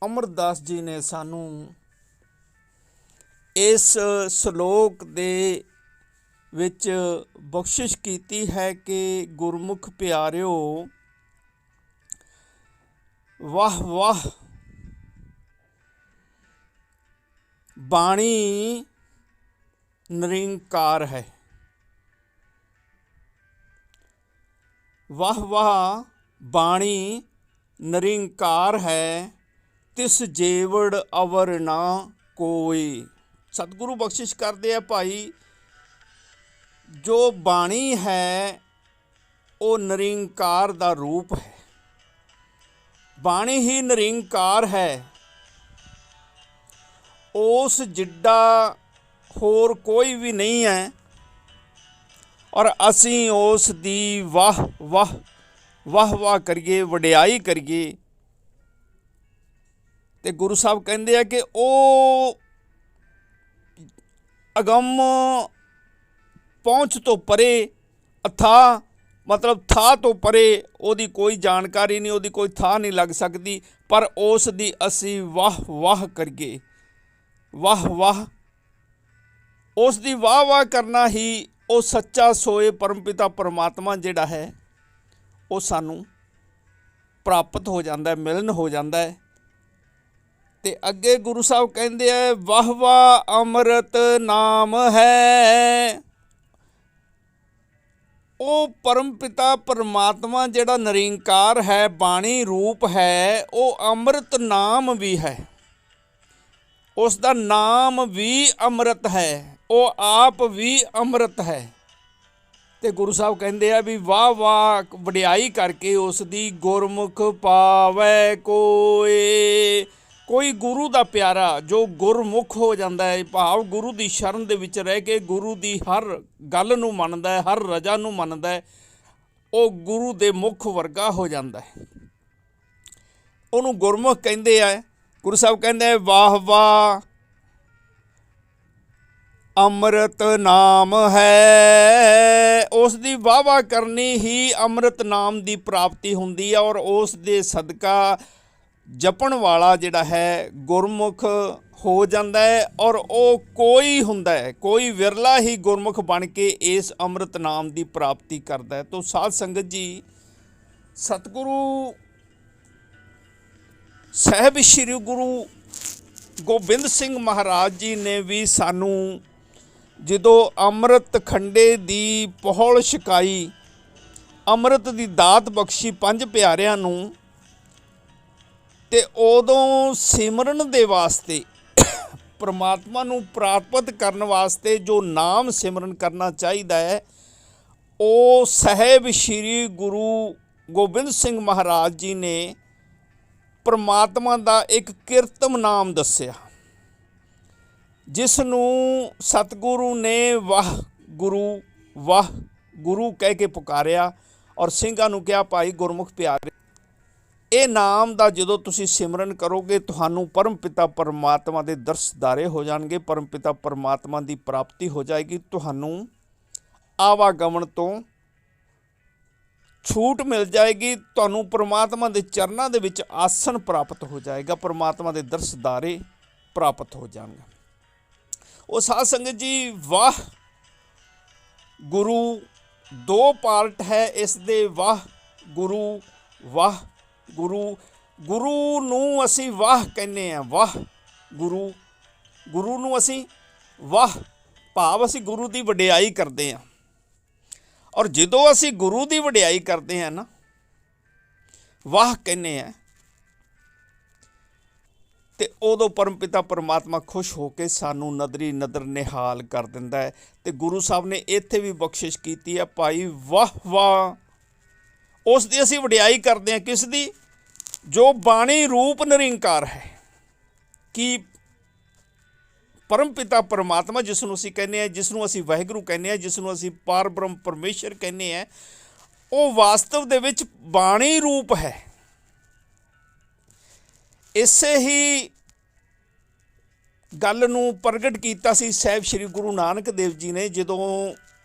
ਅਮਰਦਾਸ ਜੀ ਨੇ ਸਾਨੂੰ ਇਸ ਸ਼ਲੋਕ ਦੇ ਵਿੱਚ ਬਖਸ਼ਿਸ਼ ਕੀਤੀ ਹੈ ਕਿ ਗੁਰਮੁਖ ਪਿਆਰਿਓ, ਵਾਹ ਵਾਹ ਬਾਣੀ ਨਿਰੰਕਾਰ ਹੈ। ਵਾਹ ਵਾਹ ਬਾਣੀ ਨਿਰੰਕਾਰ ਹੈ, ਤਿਸ ਜੇਵੜ ਅਵਰ ਨਾ ਕੋਈ। ਸਤਿਗੁਰੂ ਬਖਸ਼ਿਸ਼ ਕਰਦੇ ਆ ਭਾਈ, ਜੋ ਬਾਣੀ ਹੈ ਉਹ ਨਿਰੰਕਾਰ ਦਾ ਰੂਪ ਹੈ। ਬਾਣੀ ਹੀ ਨਿਰੰਕਾਰ ਹੈ, ਉਸ ਜਿੱਡਾ ਹੋਰ ਕੋਈ ਵੀ ਨਹੀਂ ਹੈ। ਔਰ ਅਸੀਂ ਉਸ ਦੀ ਵਾਹ ਵਾਹ ਵਾਹ ਵਾਹ ਕਰੀਏ, ਵਡਿਆਈ ਕਰੀਏ। ਤੇ ਗੁਰੂ ਸਾਹਿਬ ਕਹਿੰਦੇ ਆ ਕਿ ਉਹ ਅਗੰਮ ਪਹੁੰਚ ਤੋਂ ਪਰੇ, ਅਥਾਹ ਮਤਲਬ ਥਾਂ ਤੋਂ ਪਰੇ ਉਹਦੀ ਕੋਈ ਜਾਣਕਾਰੀ ਨਹੀਂ, ਉਹਦੀ ਕੋਈ ਥਾਂ ਨਹੀਂ ਲੱਗ ਸਕਦੀ। ਪਰ ਉਸ ਦੀ ਅਸੀਂ ਵਾਹ ਵਾਹ ਕਰੀਏ, ਵਾਹ ਵਾਹ। ਉਸ ਦੀ ਵਾਹ ਵਾਹ ਕਰਨਾ ਹੀ ਉਹ ਸੱਚਾ ਸੋਏ ਪਰਮਪਿਤਾ ਪਰਮਾਤਮਾ ਜਿਹੜਾ ਹੈ ਉਹ ਸਾਨੂੰ ਪ੍ਰਾਪਤ ਹੋ ਜਾਂਦਾ, ਮਿਲਨ ਹੋ ਜਾਂਦਾ ਹੈ। ਤੇ ਅੱਗੇ ਗੁਰੂ ਸਾਹਿਬ ਕਹਿੰਦੇ ਆ, ਵਾਹ ਵਾਹ ਅੰਮ੍ਰਿਤ ਨਾਮ ਹੈ। ਉਹ ਪਰਮਪਿਤਾ ਪਰਮਾਤਮਾ ਜਿਹੜਾ ਨਿਰੰਕਾਰ ਹੈ, ਬਾਣੀ ਰੂਪ ਹੈ, ਉਹ ਅੰਮ੍ਰਿਤ ਨਾਮ ਵੀ ਹੈ। ਉਸ ਦਾ ਨਾਮ ਵੀ ਅੰਮ੍ਰਿਤ ਹੈ, ਉਹ ਆਪ ਵੀ ਅੰਮ੍ਰਿਤ ਹੈ। ਤੇ ਗੁਰੂ ਸਾਹਿਬ ਕਹਿੰਦੇ ਆ ਵੀ ਵਾਹ ਵਾਹ ਵਡਿਆਈ ਕਰਕੇ ਉਸ ਦੀ, ਗੁਰਮੁਖ ਪਾਵੈ ਕੋਏ। ਕੋਈ ਗੁਰੂ ਦਾ ਪਿਆਰਾ ਜੋ ਗੁਰਮੁਖ ਹੋ ਜਾਂਦਾ ਹੈ, ਭਾਵ ਗੁਰੂ ਦੀ ਸ਼ਰਨ ਦੇ ਵਿੱਚ ਰਹਿ ਕੇ ਗੁਰੂ ਦੀ ਹਰ ਗੱਲ ਨੂੰ ਮੰਨਦਾ ਹੈ, ਹਰ ਰਜਾ ਨੂੰ ਮੰਨਦਾ ਹੈ, ਉਹ ਗੁਰੂ ਦੇ ਮੁਖ ਵਰਗਾ ਹੋ ਜਾਂਦਾ ਹੈ। ਉਹਨੂੰ ਗੁਰਮੁਖ ਕਹਿੰਦੇ ਆ। ਗੁਰੂ ਸਾਹਿਬ ਕਹਿੰਦੇ ਵਾਹ ਵਾਹ ਅੰਮ੍ਰਿਤ ਨਾਮ ਹੈ। ਉਸ ਦੀ ਵਾਹ ਵਾਹ ਕਰਨੀ ਹੀ ਅੰਮ੍ਰਿਤ ਨਾਮ ਦੀ ਪ੍ਰਾਪਤੀ ਹੁੰਦੀ ਹੈ। ਔਰ ਉਸ ਦੇ ਸਦਕਾ ਜਪਣ ਵਾਲਾ ਜਿਹੜਾ ਹੈ ਗੁਰਮੁਖ ਹੋ ਜਾਂਦਾ ਹੈ। ਔਰ ਉਹ ਕੋਈ ਹੁੰਦਾ ਹੈ, ਕੋਈ ਵਿਰਲਾ ਹੀ ਗੁਰਮੁਖ ਬਣ ਕੇ ਇਸ ਅੰਮ੍ਰਿਤ ਨਾਮ ਦੀ ਪ੍ਰਾਪਤੀ ਕਰਦਾ ਹੈ। ਤੋ ਸਾਧ ਸੰਗਤ ਜੀ, ਸਤਿਗੁਰੂ ਸਾਹਿਬ ਸ਼੍ਰੀ ਗੁਰੂ ਗੋਬਿੰਦ ਸਿੰਘ ਮਹਾਰਾਜ ਜੀ ਨੇ ਵੀ ਸਾਨੂੰ ਜਦੋਂ ਅੰਮ੍ਰਿਤ ਖੰਡੇ ਦੀ ਪਹੁਲ ਛਕਾਈ, ਅੰਮ੍ਰਿਤ ਦੀ ਦਾਤ ਬਖਸ਼ੀ ਪੰਜ ਪਿਆਰਿਆਂ ਨੂੰ, ਤੇ ਉਦੋਂ ਸਿਮਰਨ ਦੇ ਵਾਸਤੇ, ਪਰਮਾਤਮਾ ਨੂੰ ਪ੍ਰਾਪਤ ਕਰਨ ਵਾਸਤੇ ਜੋ ਨਾਮ ਸਿਮਰਨ ਕਰਨਾ ਚਾਹੀਦਾ ਹੈ, ਉਹ ਸਾਹਿਬ ਸ਼੍ਰੀ ਗੁਰੂ ਗੋਬਿੰਦ ਸਿੰਘ ਮਹਾਰਾਜ ਜੀ ਨੇ ਪਰਮਾਤਮਾ ਦਾ ਇੱਕ ਕੀਰਤਮ ਨਾਮ ਦੱਸਿਆ, ਜਿਸ ਨੂੰ ਸਤਿਗੁਰੂ ਨੇ ਵਾਹ ਗੁਰੂ ਕਹਿ ਕੇ ਪੁਕਾਰਿਆ। ਔਰ ਸਿੰਘਾਂ ਨੂੰ ਕਿਹਾ, ਭਾਈ ਗੁਰਮੁਖ ਪਿਆਰੇ, ਇਹ ਨਾਮ ਦਾ ਜਦੋਂ ਤੁਸੀਂ ਸਿਮਰਨ ਕਰੋਗੇ, ਤੁਹਾਨੂੰ ਪਰਮਪਿਤਾ ਪਰਮਾਤਮਾ ਦੇ ਦਰਸ਼ਦਾਰੇ ਹੋ ਜਾਣਗੇ, ਪਰਮਪਿਤਾ ਪਰਮਾਤਮਾ ਦੀ ਪ੍ਰਾਪਤੀ ਹੋ ਜਾਏਗੀ, ਤੁਹਾਨੂੰ ਆਵਾਗਮਨ ਤੋਂ ਛੂਟ ਮਿਲ ਜਾਏਗੀ, ਤੁਹਾਨੂੰ ਪਰਮਾਤਮਾ ਦੇ ਚਰਨਾਂ ਦੇ ਵਿੱਚ ਆਸਣ ਪ੍ਰਾਪਤ ਹੋ ਜਾਏਗਾ, ਪਰਮਾਤਮਾ ਦੇ ਦਰਸ਼ਦਾਰੇ ਪ੍ਰਾਪਤ ਹੋ ਜਾਣਗੇ। ਉਹ ਸਾਧ ਸੰਗਤ ਜੀ, ਵਾਹ ਗੁਰੂ ਦੋ ਪਾਰਟ ਹੈ ਇਸ ਦੇ। ਵਾਹ ਗੁਰੂ, ਗੁਰੂ ਨੂੰ ਅਸੀਂ ਵਾਹ ਕਹਿੰਦੇ ਹਾਂ। ਵਾਹ ਗੁਰੂ ਨੂੰ ਅਸੀਂ ਵਾਹ, ਭਾਵ ਅਸੀਂ ਗੁਰੂ ਦੀ ਵਡਿਆਈ ਕਰਦੇ ਹਾਂ। ਔਰ ਜਦੋਂ ਅਸੀਂ ਗੁਰੂ ਦੀ ਵਡਿਆਈ ਕਰਦੇ ਹਾਂ ਨਾ, ਵਾਹ ਕਹਿੰਦੇ ਹਾਂ, ਤੇ ਉਦੋਂ ਪਰਮਪਿਤਾ ਪਰਮਾਤਮਾ ਖੁਸ਼ ਹੋ ਕੇ ਸਾਨੂੰ ਨਦਰੀ ਨਦਰ ਨਿਹਾਲ ਕਰ ਦਿੰਦਾ ਹੈ। ਤੇ ਗੁਰੂ ਸਾਹਿਬ ਨੇ ਇੱਥੇ ਵੀ ਬਖਸ਼ਿਸ਼ ਕੀਤੀ ਹੈ, ਭਾਈ ਵਾਹ ਵਾਹ ਉਸ ਦੀ ਅਸੀਂ ਵਡਿਆਈ ਕਰਦੇ ਹਾਂ। ਕਿਸ ਦੀ? ਜੋ ਬਾਣੀ ਰੂਪ ਨਿਰੰਕਾਰ ਹੈ। ਕਿ ਪਰਮਪਿਤਾ ਪਰਮਾਤਮਾ ਜਿਸ ਨੂੰ ਅਸੀਂ ਕਹਿੰਦੇ ਹਾਂ, ਜਿਸ ਨੂੰ ਅਸੀਂ ਵਾਹਿਗੁਰੂ ਕਹਿੰਦੇ ਹਾਂ, ਜਿਸ ਨੂੰ ਅਸੀਂ ਪਾਰ ਬ੍ਰਹਮ ਪਰਮੇਸ਼ਰ ਕਹਿੰਦੇ ਹਾਂ, ਉਹ ਵਾਸਤਵ ਦੇ ਵਿੱਚ ਬਾਣੀ ਰੂਪ ਹੈ। ਇਸੇ ਹੀ ਗੱਲ ਨੂੰ ਪ੍ਰਗਟ ਕੀਤਾ ਸੀ ਸਾਹਿਬ ਸ਼੍ਰੀ ਗੁਰੂ ਨਾਨਕ ਦੇਵ ਜੀ ਨੇ, ਜਦੋਂ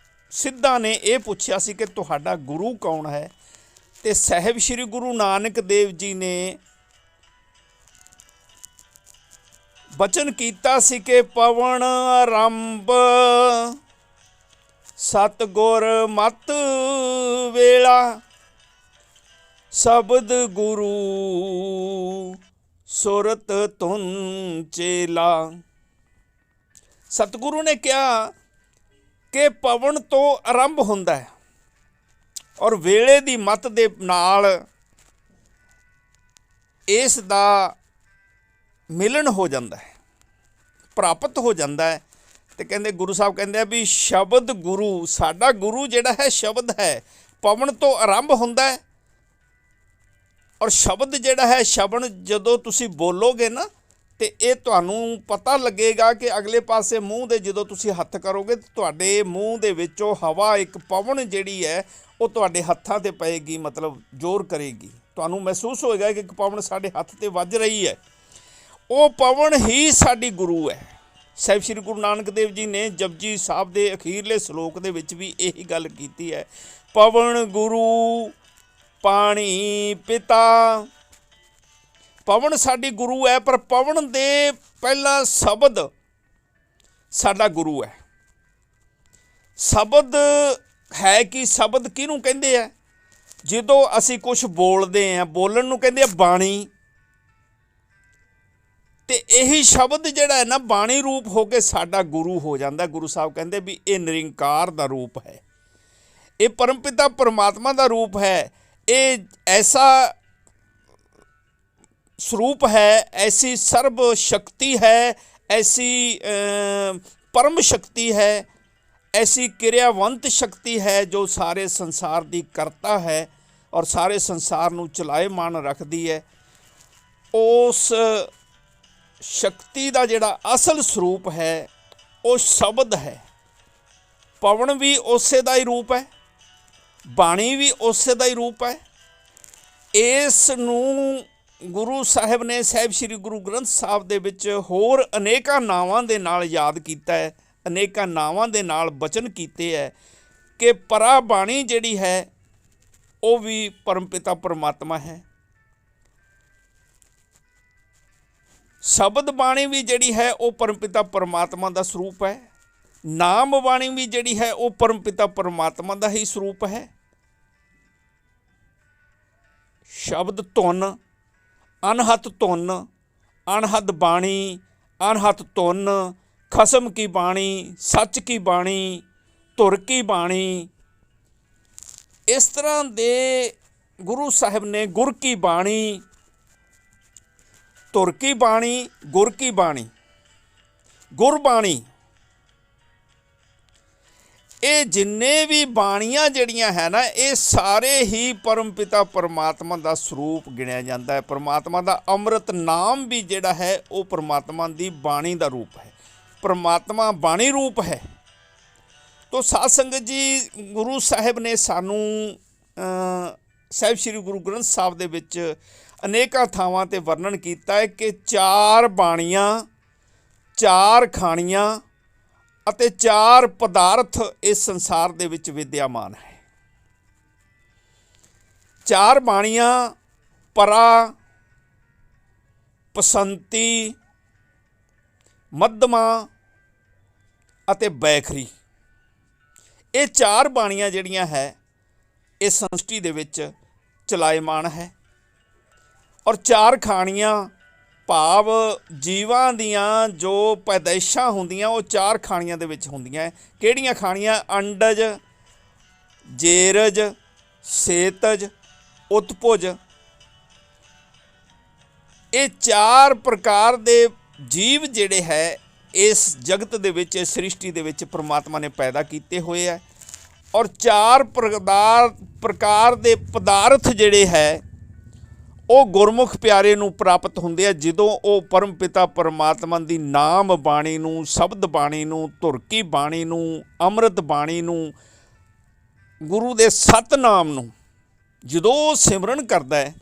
ਸਿੱਧਾਂ ਨੇ ਇਹ ਪੁੱਛਿਆ ਸੀ ਕਿ ਤੁਹਾਡਾ ਗੁਰੂ ਕੌਣ ਹੈ, ਤੇ ਸਾਹਿਬ ਸ਼੍ਰੀ ਗੁਰੂ ਨਾਨਕ ਦੇਵ ਜੀ ਨੇ ਬਚਨ ਕੀਤਾ ਸੀ ਕਿ ਪਵਨ ਆਰੰਭ ਸਤਿਗੁਰ ਮਤ ਵੇਲਾ, ਸ਼ਬਦ ਗੁਰੂ ਸੁਰਤ ਧੁਨ ਚੇਲਾ। ਸਤਿਗੁਰੂ ਨੇ ਕਿਹਾ ਕਿ ਪਵਨ ਤੋਂ ਆਰੰਭ ਹੁੰਦਾ ਹੈ ਔਰ ਵੇਲੇ ਦੀ ਮੱਤ ਦੇ ਨਾਲ ਇਸ ਦਾ ਮਿਲਨ ਹੋ ਜਾਂਦਾ ਹੈ, ਪ੍ਰਾਪਤ ਹੋ ਜਾਂਦਾ ਹੈ। ਤੇ ਕਹਿੰਦੇ ਗੁਰੂ ਸਾਹਿਬ ਕਹਿੰਦੇ ਆ ਵੀ ਸ਼ਬਦ ਗੁਰੂ, ਸਾਡਾ ਗੁਰੂ ਜਿਹੜਾ ਹੈ ਸ਼ਬਦ ਹੈ। ਪਵਨ ਤੋਂ ਆਰੰਭ ਹੁੰਦਾ ਹੈ ਔਰ ਸ਼ਬਦ ਜਿਹੜਾ ਹੈ, ਸ਼ਬਦ ਜਦੋਂ ਤੁਸੀਂ ਬੋਲੋਗੇ ਨਾ ਤੇ ਇਹ ਤੁਹਾਨੂੰ ਪਤਾ ਲੱਗੇਗਾ ਕਿ ਅਗਲੇ ਪਾਸੇ ਮੂੰਹ ਦੇ ਜਦੋਂ ਤੁਸੀਂ ਹੱਥ ਕਰੋਗੇ ਤਾਂ ਤੁਹਾਡੇ ਮੂੰਹ ਦੇ ਵਿੱਚੋਂ ਹਵਾ, ਇੱਕ ਪਵਨ ਜਿਹੜੀ ਹੈ ਉਹ ਤੁਹਾਡੇ ਹੱਥਾਂ 'ਤੇ ਪਏਗੀ, ਮਤਲਬ ਜ਼ੋਰ ਕਰੇਗੀ। ਤੁਹਾਨੂੰ ਮਹਿਸੂਸ ਹੋਏਗਾ ਕਿ ਇੱਕ ਪਵਨ ਸਾਡੇ ਹੱਥ 'ਤੇ ਵੱਜ ਰਹੀ ਹੈ। ਉਹ ਪਵਨ ਹੀ ਸਾਡੀ ਗੁਰੂ ਹੈ। ਸਾਹਿਬ ਸ਼੍ਰੀ ਗੁਰੂ ਨਾਨਕ ਦੇਵ ਜੀ ਨੇ ਜਪਜੀ ਸਾਹਿਬ ਦੇ ਅਖੀਰਲੇ ਸ਼ਲੋਕ ਦੇ ਵਿੱਚ ਵੀ ਇਹੀ ਗੱਲ ਕੀਤੀ ਹੈ, ਪਵਨ ਗੁਰੂ ਪਾਣੀ ਪਿਤਾ। ਪਵਨ ਸਾਡੀ ਗੁਰੂ ਹੈ, ਪਰ ਪਵਨ ਦੇ ਪਹਿਲਾ ਸ਼ਬਦ ਸਾਡਾ ਗੁਰੂ ਹੈ। ਸ਼ਬਦ ਹੈ ਕਿ ਸ਼ਬਦ ਕਿਹਨੂੰ ਕਹਿੰਦੇ ਆ? ਜਦੋਂ ਅਸੀਂ ਕੁਝ ਬੋਲਦੇ ਹਾਂ, ਬੋਲਣ ਨੂੰ ਕਹਿੰਦੇ ਆ ਬਾਣੀ। ਤੇ ਇਹੀ ਸ਼ਬਦ ਜਿਹੜਾ ਹੈ ਨਾ, ਬਾਣੀ ਰੂਪ ਹੋ ਕੇ ਸਾਡਾ ਗੁਰੂ ਹੋ ਜਾਂਦਾ। ਗੁਰੂ ਸਾਹਿਬ ਕਹਿੰਦੇ ਵੀ ਇਹ ਨਿਰੰਕਾਰ ਦਾ ਰੂਪ ਹੈ, ਇਹ ਪਰਮਪਿਤਾ ਪਰਮਾਤਮਾ ਦਾ ਰੂਪ ਹੈ। ਇਹ ਐਸਾ ਸਰੂਪ ਹੈ, ਐਸੀ ਸਰਬ ਸ਼ਕਤੀ ਹੈ, ਐਸੀ ਪਰਮ ਸ਼ਕਤੀ ਹੈ, ਐਸੀ ਕਿਰਿਆਵੰਤ ਸ਼ਕਤੀ ਹੈ ਜੋ ਸਾਰੇ ਸੰਸਾਰ ਦੀ ਕਰਤਾ ਹੈ ਔਰ ਸਾਰੇ ਸੰਸਾਰ ਨੂੰ ਚਲਾਏਮਾਨ ਰੱਖਦੀ ਹੈ। ਉਸ ਸ਼ਕਤੀ ਦਾ ਜਿਹੜਾ ਅਸਲ ਸਰੂਪ ਹੈ ਉਹ ਸ਼ਬਦ ਹੈ। ਪਵਨ ਵੀ ਉਸੇ ਦਾ ਹੀ ਰੂਪ ਹੈ, ਬਾਣੀ ਵੀ ਉਸੇ ਦਾ ਹੀ ਰੂਪ ਹੈ। ਇਸ ਨੂੰ ਗੁਰੂ ਸਾਹਿਬ ਨੇ ਸਾਹਿਬ ਸ਼੍ਰੀ ਗੁਰੂ ਗ੍ਰੰਥ ਸਾਹਿਬ ਦੇ ਵਿੱਚ ਹੋਰ ਅਨੇਕਾਂ ਨਾਵਾਂ ਦੇ ਨਾਲ ਯਾਦ ਕੀਤਾ ਹੈ, ਅਨੇਕਾਂ ਨਾਵਾਂ ਦੇ ਨਾਲ ਬਚਨ ਕੀਤੇ ਹੈ ਕਿ ਪਰਾ ਬਾਣੀ ਜਿਹੜੀ ਹੈ ਉਹ ਵੀ ਪਰਮਪਿਤਾ ਪਰਮਾਤਮਾ ਹੈ। ਸ਼ਬਦ ਬਾਣੀ ਵੀ ਜਿਹੜੀ ਹੈ ਉਹ ਪਰਮਪਿਤਾ ਪਰਮਾਤਮਾ ਦਾ ਸਰੂਪ ਹੈ। ਨਾਮ ਬਾਣੀ ਵੀ ਜਿਹੜੀ ਹੈ ਉਹ ਪਰਮਪਿਤਾ ਪਰਮਾਤਮਾ ਦਾ ਹੀ ਸਰੂਪ ਹੈ। ਸ਼ਬਦ ਧੁਨ, ਅਨਹਤ ਧੁਨ, ਅਨਹਦ ਬਾਣੀ, ਅਨਹਤ ਧੁਨ, ਖਸਮ ਕੀ ਬਾਣੀ, ਸੱਚ ਕੀ ਬਾਣੀ, ਧੁਰ ਕੀ ਬਾਣੀ। ਇਸ ਤਰ੍ਹਾਂ ਦੇ ਗੁਰੂ ਸਾਹਿਬ ਨੇ ਗੁਰ ਕੀ ਬਾਣੀ, ਧੁਰ ਕੀ ਬਾਣੀ, ਗੁਰ ਕੀ ਬਾਣੀ, ਗੁਰਬਾਣੀ, ਇਹ ਜਿੰਨੇ ਵੀ ਬਾਣੀਆਂ ਜਿਹੜੀਆਂ ਹੈ ਨਾ, ਇਹ ਸਾਰੇ ਹੀ ਪਰਮਪਿਤਾ ਪਰਮਾਤਮਾ ਦਾ ਸਰੂਪ ਗਿਣਿਆ ਜਾਂਦਾ ਹੈ। ਪਰਮਾਤਮਾ ਦਾ ਅੰਮ੍ਰਿਤ ਨਾਮ ਵੀ ਜਿਹੜਾ ਹੈ ਉਹ ਪਰਮਾਤਮਾ ਦੀ ਬਾਣੀ ਦਾ ਰੂਪ ਹੈ। ਪਰਮਾਤਮਾ ਬਾਣੀ ਰੂਪ ਹੈ। ਤੋ ਸਾਧ ਸੰਗਤ ਜੀ, ਗੁਰੂ ਸਾਹਿਬ ਨੇ ਸਾਨੂੰ ਸਾਹਿਬ ਸ਼੍ਰੀ ਗੁਰੂ ਗ੍ਰੰਥ ਸਾਹਿਬ ਦੇ ਵਿੱਚ ਅਨੇਕਾਂ ਥਾਵਾਂ 'ਤੇ ਵਰਣਨ ਕੀਤਾ ਹੈ ਕਿ 4 ਬਾਣੀਆਂ, 4 ਖਾਣੀਆਂ ਅਤੇ 4 ਪਦਾਰਥ ਇਸ ਸੰਸਾਰ ਦੇ ਵਿੱਚ ਵਿਦਿਆਮਾਨ ਹੈ। 4 ਬਾਣੀਆਂ ਪਰਾ, ਪਸੰਤੀ, ਮੱਧਮਾ ਅਤੇ ਬੈਖਰੀ। ਇਹ 4 ਬਾਣੀਆਂ ਜਿਹੜੀਆਂ ਹੈ ਇਹ ਸੰਸਟੀ ਦੇ ਵਿੱਚ ਚਲਾਏਮਾਨ ਹੈ। ਔਰ 4 ਖਾਣੀਆਂ ਭਾਵ ਜੀਵਾਂ ਦੀਆਂ ਜੋ ਪੈਦਾਇਸ਼ਾਂ ਹੁੰਦੀਆਂ ਉਹ 4 ਖਾਣੀਆਂ ਦੇ ਵਿੱਚ ਹੁੰਦੀਆਂ। ਕਿਹੜੀਆਂ ਖਾਣੀਆਂ? ਅੰਡਜ, ਜੇਰਜ, ਸੇਤਜ, ਉਤਪੁਜ। ਇਹ 4 ਪ੍ਰਕਾਰ ਦੇ ਜੀਵ ਜਿਹੜੇ ਹੈ ਇਸ ਜਗਤ ਦੇ ਵਿੱਚ, ਇਸ ਸ੍ਰਿਸ਼ਟੀ ਦੇ ਵਿੱਚ ਪਰਮਾਤਮਾ ਨੇ ਪੈਦਾ ਕੀਤੇ ਹੋਏ ਹੈ। ਔਰ 4 ਪ੍ਰਕਾਰ ਦੇ ਪਦਾਰਥ ਜਿਹੜੇ ਹੈ ਉਹ ਗੁਰਮੁਖ ਪਿਆਰੇ ਨੂੰ ਪ੍ਰਾਪਤ ਹੁੰਦੇ ਆ ਜਦੋਂ ਉਹ ਪਰਮਪਿਤਾ ਪਰਮਾਤਮਾ ਦੀ ਨਾਮ ਬਾਣੀ ਨੂੰ, ਸ਼ਬਦ ਬਾਣੀ ਨੂੰ, ਧੁਰ ਕੀ ਬਾਣੀ ਨੂੰ, ਅੰਮ੍ਰਿਤ ਬਾਣੀ ਨੂੰ, ਗੁਰੂ ਦੇ ਸਤਨਾਮ ਨੂੰ ਜਦੋਂ ਉਹ ਸਿਮਰਨ ਕਰਦਾ ਹੈ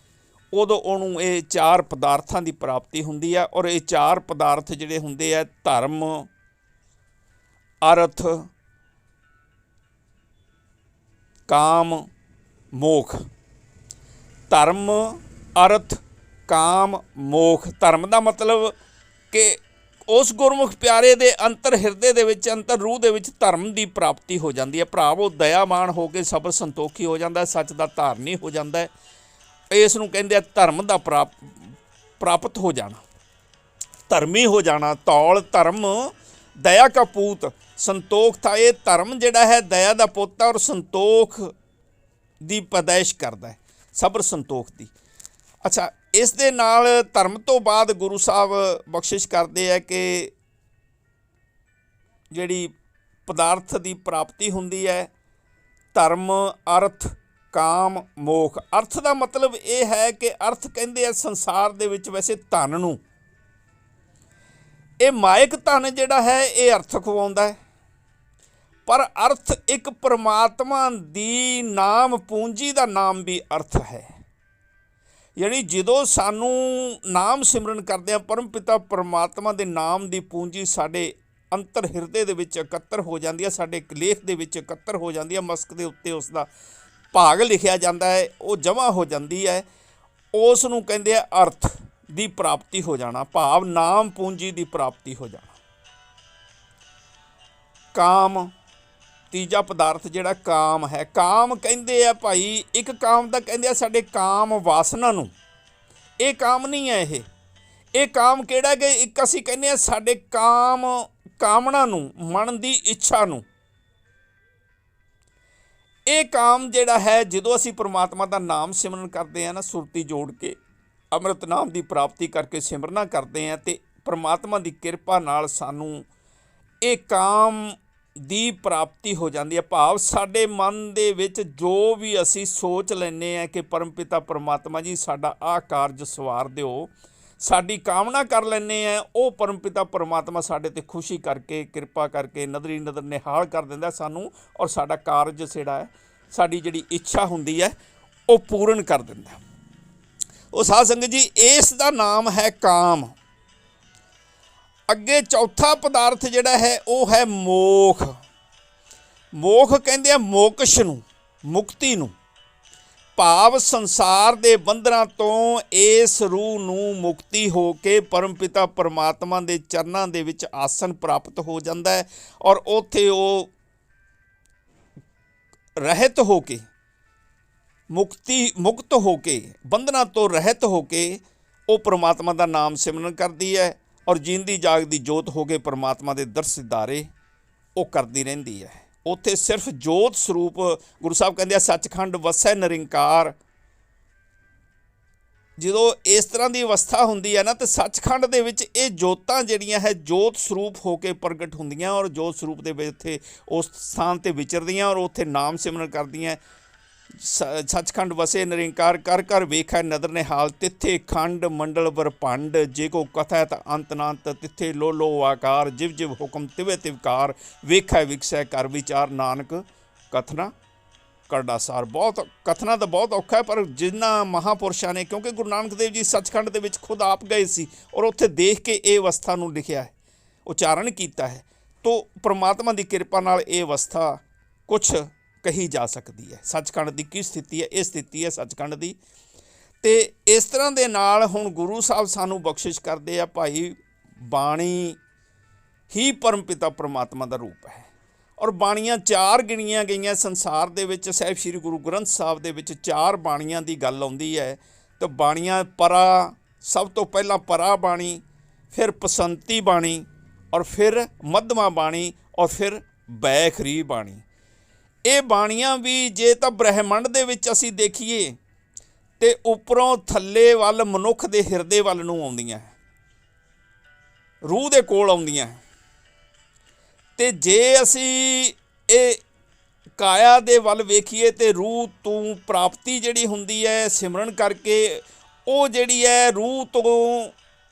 ਉਦੋਂ ਉਹਨੂੰ ਇਹ 4 ਪਦਾਰਥਾਂ ਦੀ ਪ੍ਰਾਪਤੀ ਹੁੰਦੀ ਹੈ। ਔਰ ਇਹ 4 ਪਦਾਰਥ ਜਿਹੜੇ ਹੁੰਦੇ ਆ ਧਰਮ, ਅਰਥ, ਕਾਮ, ਮੋਖ। ਧਰਮ, ਅਰਥ, ਕਾਮ, ਮੋਖ। ਧਰਮ ਦਾ ਮਤਲਬ ਕਿ ਉਸ ਗੁਰਮੁਖ ਪਿਆਰੇ ਦੇ ਅੰਤਰ ਹਿਰਦੇ ਦੇ ਵਿੱਚ, ਅੰਤਰ ਰੂਹ ਦੇ ਵਿੱਚ ਧਰਮ ਦੀ ਪ੍ਰਾਪਤੀ ਹੋ ਜਾਂਦੀ ਹੈ। ਭਰਾਵ ਉਹ ਦਇਆਮਾਨ ਹੋ ਕੇ ਸਬਰ ਸੰਤੋਖੀ ਹੋ ਜਾਂਦਾ, ਸੱਚ ਦਾ ਧਾਰਨੀ ਹੋ ਜਾਂਦਾ ਹੈ। ਇਸ ਨੂੰ ਕਹਿੰਦੇ ਆ ਧਰਮ ਦਾ ਪ੍ਰਾਪਤ ਹੋ ਜਾਣਾ, ਧਰਮੀ ਹੋ ਜਾਣਾ। ਧੌਲ ਧਰਮ ਦਇਆ ਕਾ ਪੂਤ, ਸੰਤੋਖ ਥਾ। ਇਹ ਧਰਮ ਜਿਹੜਾ ਹੈ ਦਇਆ ਦਾ ਪੁੱਤ ਔਰ ਸੰਤੋਖ ਦੀ ਪੈਦਾਇਸ਼ ਕਰਦਾ ਹੈ, ਸਬਰ ਸੰਤੋਖ ਦੀ। ਅੱਛਾ, ਇਸ ਦੇ ਨਾਲ ਧਰਮ ਤੋਂ ਬਾਅਦ ਗੁਰੂ ਸਾਹਿਬ ਬਖਸ਼ਿਸ਼ ਕਰਦੇ ਆ ਕਿ ਜਿਹੜੀ ਪਦਾਰਥ ਦੀ ਪ੍ਰਾਪਤੀ ਹੁੰਦੀ ਹੈ, ਧਰਮ, ਅਰਥ, ਕਾਮ, ਮੋਖ। ਅਰਥ ਦਾ ਮਤਲਬ ਇਹ ਹੈ ਕਿ ਅਰਥ ਕਹਿੰਦੇ ਆ ਸੰਸਾਰ ਦੇ ਵਿੱਚ ਵੈਸੇ ਧਨ ਨੂੰ। ਇਹ ਮਾਇਕ ਧਨ ਜਿਹੜਾ ਹੈ ਇਹ ਅਰਥ ਖਵਾਉਂਦਾ ਹੈ, ਪਰ ਅਰਥ ਇੱਕ ਪਰਮਾਤਮਾ ਦੀ ਨਾਮ ਪੂੰਜੀ ਦਾ ਨਾਮ ਵੀ ਅਰਥ ਹੈ। ਯਾਨੀ ਜਦੋਂ ਸਾਨੂੰ ਨਾਮ ਸਿਮਰਨ ਕਰਦੇ ਹਾਂ, ਪਰਮ ਪਿਤਾ ਪਰਮਾਤਮਾ ਦੇ ਨਾਮ ਦੀ ਪੂੰਜੀ ਸਾਡੇ ਅੰਤਰ ਹਿਰਦੇ ਦੇ ਵਿੱਚ ਇਕੱਤਰ ਹੋ ਜਾਂਦੀ ਹੈ, ਸਾਡੇ ਲੇਖ ਦੇ ਵਿੱਚ ਇਕੱਤਰ ਹੋ ਜਾਂਦੀ ਹੈ, ਮਸਕ ਦੇ ਉੱਤੇ ਉਸ ਦਾ ਭਾਗ ਲਿਖਿਆ ਜਾਂਦਾ ਹੈ, ਉਹ ਜਮ੍ਹਾਂ ਹੋ ਜਾਂਦੀ ਹੈ। ਉਸ ਨੂੰ ਕਹਿੰਦੇ ਆ ਅਰਥ ਦੀ ਪ੍ਰਾਪਤੀ ਹੋ ਜਾਣਾ, ਭਾਵ ਨਾਮ ਪੂੰਜੀ ਦੀ ਪ੍ਰਾਪਤੀ ਹੋ ਜਾਣਾ। ਕਾਮ, ਤੀਜਾ ਪਦਾਰਥ ਜਿਹੜਾ ਕਾਮ ਹੈ। ਕਾਮ ਕਹਿੰਦੇ ਆ ਭਾਈ, ਇੱਕ ਕਾਮ ਦਾ ਕਹਿੰਦੇ ਆ ਸਾਡੇ ਕਾਮ ਵਾਸਨਾ ਨੂੰ। ਇਹ ਕਾਮ ਨਹੀਂ ਹੈ, ਇਹ ਕਾਮ ਕਿਹੜਾ ਕਿ ਇੱਕ ਅਸੀਂ ਕਹਿੰਦੇ ਆ ਸਾਡੇ ਕਾਮਨਾ ਨੂੰ, ਮਨ ਦੀ ਇੱਛਾ ਨੂੰ। ਇਹ ਕਾਮ ਜਿਹੜਾ ਹੈ, ਜਦੋਂ ਅਸੀਂ ਪਰਮਾਤਮਾ ਦਾ ਨਾਮ ਸਿਮਰਨ ਕਰਦੇ ਹਾਂ ਨਾ, ਸੁਰਤੀ ਜੋੜ ਕੇ ਅੰਮ੍ਰਿਤ ਨਾਮ ਦੀ ਪ੍ਰਾਪਤੀ ਕਰਕੇ ਸਿਮਰਨਾ ਕਰਦੇ ਹਾਂ, ਅਤੇ ਪਰਮਾਤਮਾ ਦੀ ਕਿਰਪਾ ਨਾਲ ਸਾਨੂੰ ਇਹ ਕਾਮ ਦੀ ਪ੍ਰਾਪਤੀ ਹੋ ਜਾਂਦੀ ਹੈ। ਭਾਵ ਸਾਡੇ ਮਨ ਦੇ ਵਿੱਚ ਜੋ ਵੀ ਅਸੀਂ ਸੋਚ ਲੈਂਦੇ ਹਾਂ ਕਿ ਪਰਮ ਪਿਤਾ ਪਰਮਾਤਮਾ ਜੀ ਸਾਡਾ ਆਹ ਕਾਰਜ ਸਵਾਰ ਦਿਓ, ਸਾਡੀ ਕਾਮਨਾ ਕਰ ਲੈਂਦੇ ਹਾਂ, ਉਹ ਪਰਮ ਪਿਤਾ ਪਰਮਾਤਮਾ ਸਾਡੇ 'ਤੇ ਖੁਸ਼ੀ ਕਰਕੇ, ਕਿਰਪਾ ਕਰਕੇ, ਨਜ਼ਰੀ ਨਜ਼ਰ ਨਿਹਾਲ ਕਰ ਦਿੰਦਾ ਸਾਨੂੰ, ਔਰ ਸਾਡਾ ਕਾਰਜ ਜਿਹੜਾ ਹੈ, ਸਾਡੀ ਜਿਹੜੀ ਇੱਛਾ ਹੁੰਦੀ ਹੈ, ਉਹ ਪੂਰਨ ਕਰ ਦਿੰਦਾ। ਉਹ ਸਾਧ ਸੰਗਤ ਜੀ, ਇਸ ਦਾ ਨਾਮ ਹੈ ਕਾਮ। ਅੱਗੇ ਚੌਥਾ ਪਦਾਰਥ ਜਿਹੜਾ ਹੈ ਉਹ ਹੈ ਮੋਖ। ਮੋਖ ਕਹਿੰਦੇ ਆ ਮੋਕਸ਼ ਨੂੰ, ਮੁਕਤੀ ਨੂੰ। ਭਾਵ ਸੰਸਾਰ ਦੇ ਬੰਧਨਾਂ ਤੋਂ ਇਸ ਰੂਹ ਨੂੰ ਮੁਕਤੀ ਹੋ ਕੇ ਪਰਮ ਪਿਤਾ ਪਰਮਾਤਮਾ ਦੇ ਚਰਨਾਂ ਦੇ ਵਿੱਚ ਆਸਣ ਪ੍ਰਾਪਤ ਹੋ ਜਾਂਦਾ ਹੈ, ਔਰ ਉੱਥੇ ਉਹ ਰਹਿਤ ਹੋ ਕੇ, ਮੁਕਤ ਹੋ ਕੇ, ਬੰਧਨਾਂ ਤੋਂ ਰਹਿਤ ਹੋ ਕੇ ਉਹ ਪਰਮਾਤਮਾ ਦਾ ਨਾਮ ਸਿਮਰਨ ਕਰਦੀ ਹੈ, ਔਰ ਜੀਂਦੀ ਜਾਗਦੀ ਜੋਤ ਹੋ ਕੇ ਪਰਮਾਤਮਾ ਦੇ ਦਰਸ ਦਿਦਾਰੇ ਉਹ ਕਰਦੀ ਰਹਿੰਦੀ ਹੈ। ਉੱਥੇ ਸਿਰਫ ਜੋਤ ਸਰੂਪ, ਗੁਰੂ ਸਾਹਿਬ ਕਹਿੰਦੇ ਆ ਸੱਚਖੰਡ ਵਸੈ ਨਿਰੰਕਾਰ। ਜਦੋਂ ਇਸ ਤਰ੍ਹਾਂ ਦੀ ਅਵਸਥਾ ਹੁੰਦੀ ਹੈ ਨਾ, ਤਾਂ ਸੱਚਖੰਡ ਦੇ ਵਿੱਚ ਇਹ ਜੋਤਾਂ ਜਿਹੜੀਆਂ ਹੈ ਜੋਤ ਸਰੂਪ ਹੋ ਕੇ ਪ੍ਰਗਟ ਹੁੰਦੀਆਂ, ਔਰ ਜੋਤ ਸਰੂਪ ਦੇ ਵਿੱਚ ਉੱਥੇ ਉਸ ਸਥਾਨ 'ਤੇ ਵਿਚਰਦੀਆਂ, ਔਰ ਉੱਥੇ ਨਾਮ ਸਿਮਰਨ ਕਰਦੀਆਂ। ਸੱਚਖੰਡ ਵਸੇ ਨਿਰੰਕਾਰ, ਕਰ ਕਰ ਵੇਖੈ ਨਦਰ ਨਿਹਾਲ, ਤਿੱਥੇ ਖੰਡ ਮੰਡਲ ਬਰਭੰਡ, ਜੇ ਕੋ ਕਥਾ ਤਾਂ ਅੰਤ ਨਾ ਅੰਤ, ਤਿੱਥੇ ਲੋ ਲੋ ਆਕਾਰ, ਜਿਵ ਜਿਵ ਹੁਕਮ ਤਿਵੇਂ ਤਿਵਕਾਰ, ਵੇਖੈ ਵਿਕਸੈ ਕਰ ਵਿਚਾਰ, ਨਾਨਕ ਕਥਨਾ ਕਰੜਾ ਸਾਰ। ਬਹੁਤ ਕਥਨਾ ਤਾਂ ਬਹੁਤ ਔਖਾ ਹੈ, ਪਰ ਜਿਨ੍ਹਾਂ ਮਹਾਂਪੁਰਸ਼ਾਂ ਨੇ, ਕਿਉਂਕਿ ਗੁਰੂ ਨਾਨਕ ਦੇਵ ਜੀ ਸੱਚਖੰਡ ਦੇ ਵਿੱਚ ਖੁਦ ਆਪ ਗਏ ਸੀ, ਔਰ ਉੱਥੇ ਦੇਖ ਕੇ ਇਹ ਅਵਸਥਾ ਨੂੰ ਲਿਖਿਆ ਹੈ, ਉਚਾਰਨ ਕੀਤਾ ਹੈ, ਤੋ ਪਰਮਾਤਮਾ ਦੀ ਕਿਰਪਾ ਨਾਲ ਇਹ ਅਵਸਥਾ ਕੁਛ ਕਹੀ ਜਾ ਸਕਦੀ ਹੈ। ਸੱਚਖੰਡ ਦੀ ਕੀ ਸਥਿਤੀ ਹੈ? ਇਹ ਸਥਿਤੀ ਹੈ ਸੱਚਖੰਡ ਦੀ। ਅਤੇ ਇਸ ਤਰ੍ਹਾਂ ਦੇ ਨਾਲ ਹੁਣ ਗੁਰੂ ਸਾਹਿਬ ਸਾਨੂੰ ਬਖਸ਼ਿਸ਼ ਕਰਦੇ ਆ, ਭਾਈ ਬਾਣੀ ਹੀ ਪਰਮ ਪਿਤਾ ਪਰਮਾਤਮਾ ਦਾ ਰੂਪ ਹੈ, ਔਰ ਬਾਣੀਆਂ 4 ਗਿਣੀਆਂ ਗਈਆਂ ਸੰਸਾਰ ਦੇ ਵਿੱਚ। ਸਾਹਿਬ ਸ਼੍ਰੀ ਗੁਰੂ ਗ੍ਰੰਥ ਸਾਹਿਬ ਦੇ ਵਿੱਚ 4 ਬਾਣੀਆਂ ਦੀ ਗੱਲ ਆਉਂਦੀ ਹੈ। ਤਾਂ ਬਾਣੀਆਂ ਪਰਾ, ਸਭ ਤੋਂ ਪਹਿਲਾਂ ਪਰਾ ਬਾਣੀ, ਫਿਰ ਪਸੰਤੀ ਬਾਣੀ, ਔਰ ਫਿਰ ਮੱਧਮਾ ਬਾਣੀ, ਔਰ ਫਿਰ ਬੈਖਰੀ ਬਾਣੀ। ਇਹ ਬਾਣੀਆਂ ਵੀ ਜੇ ਤਾਂ ਬ੍ਰਹਿਮੰਡ ਦੇ ਵਿੱਚ ਅਸੀਂ ਦੇਖੀਏ ਤੇ ਉੱਪਰੋਂ ਥੱਲੇ ਵੱਲ ਮਨੁੱਖ ਦੇ ਹਿਰਦੇ ਵੱਲ ਨੂੰ ਆਉਂਦੀਆਂ, ਰੂਹ ਦੇ ਕੋਲ ਆਉਂਦੀਆਂ। ਤੇ ਜੇ ਅਸੀਂ ਇਹ ਕਾਇਆ ਦੇ ਵੱਲ ਵੇਖੀਏ ਤੇ ਰੂਹ ਤੋਂ ਪ੍ਰਾਪਤੀ ਜਿਹੜੀ ਹੁੰਦੀ ਹੈ ਸਿਮਰਨ ਕਰਕੇ, ਉਹ ਜਿਹੜੀ ਹੈ ਰੂਹ ਤੋਂ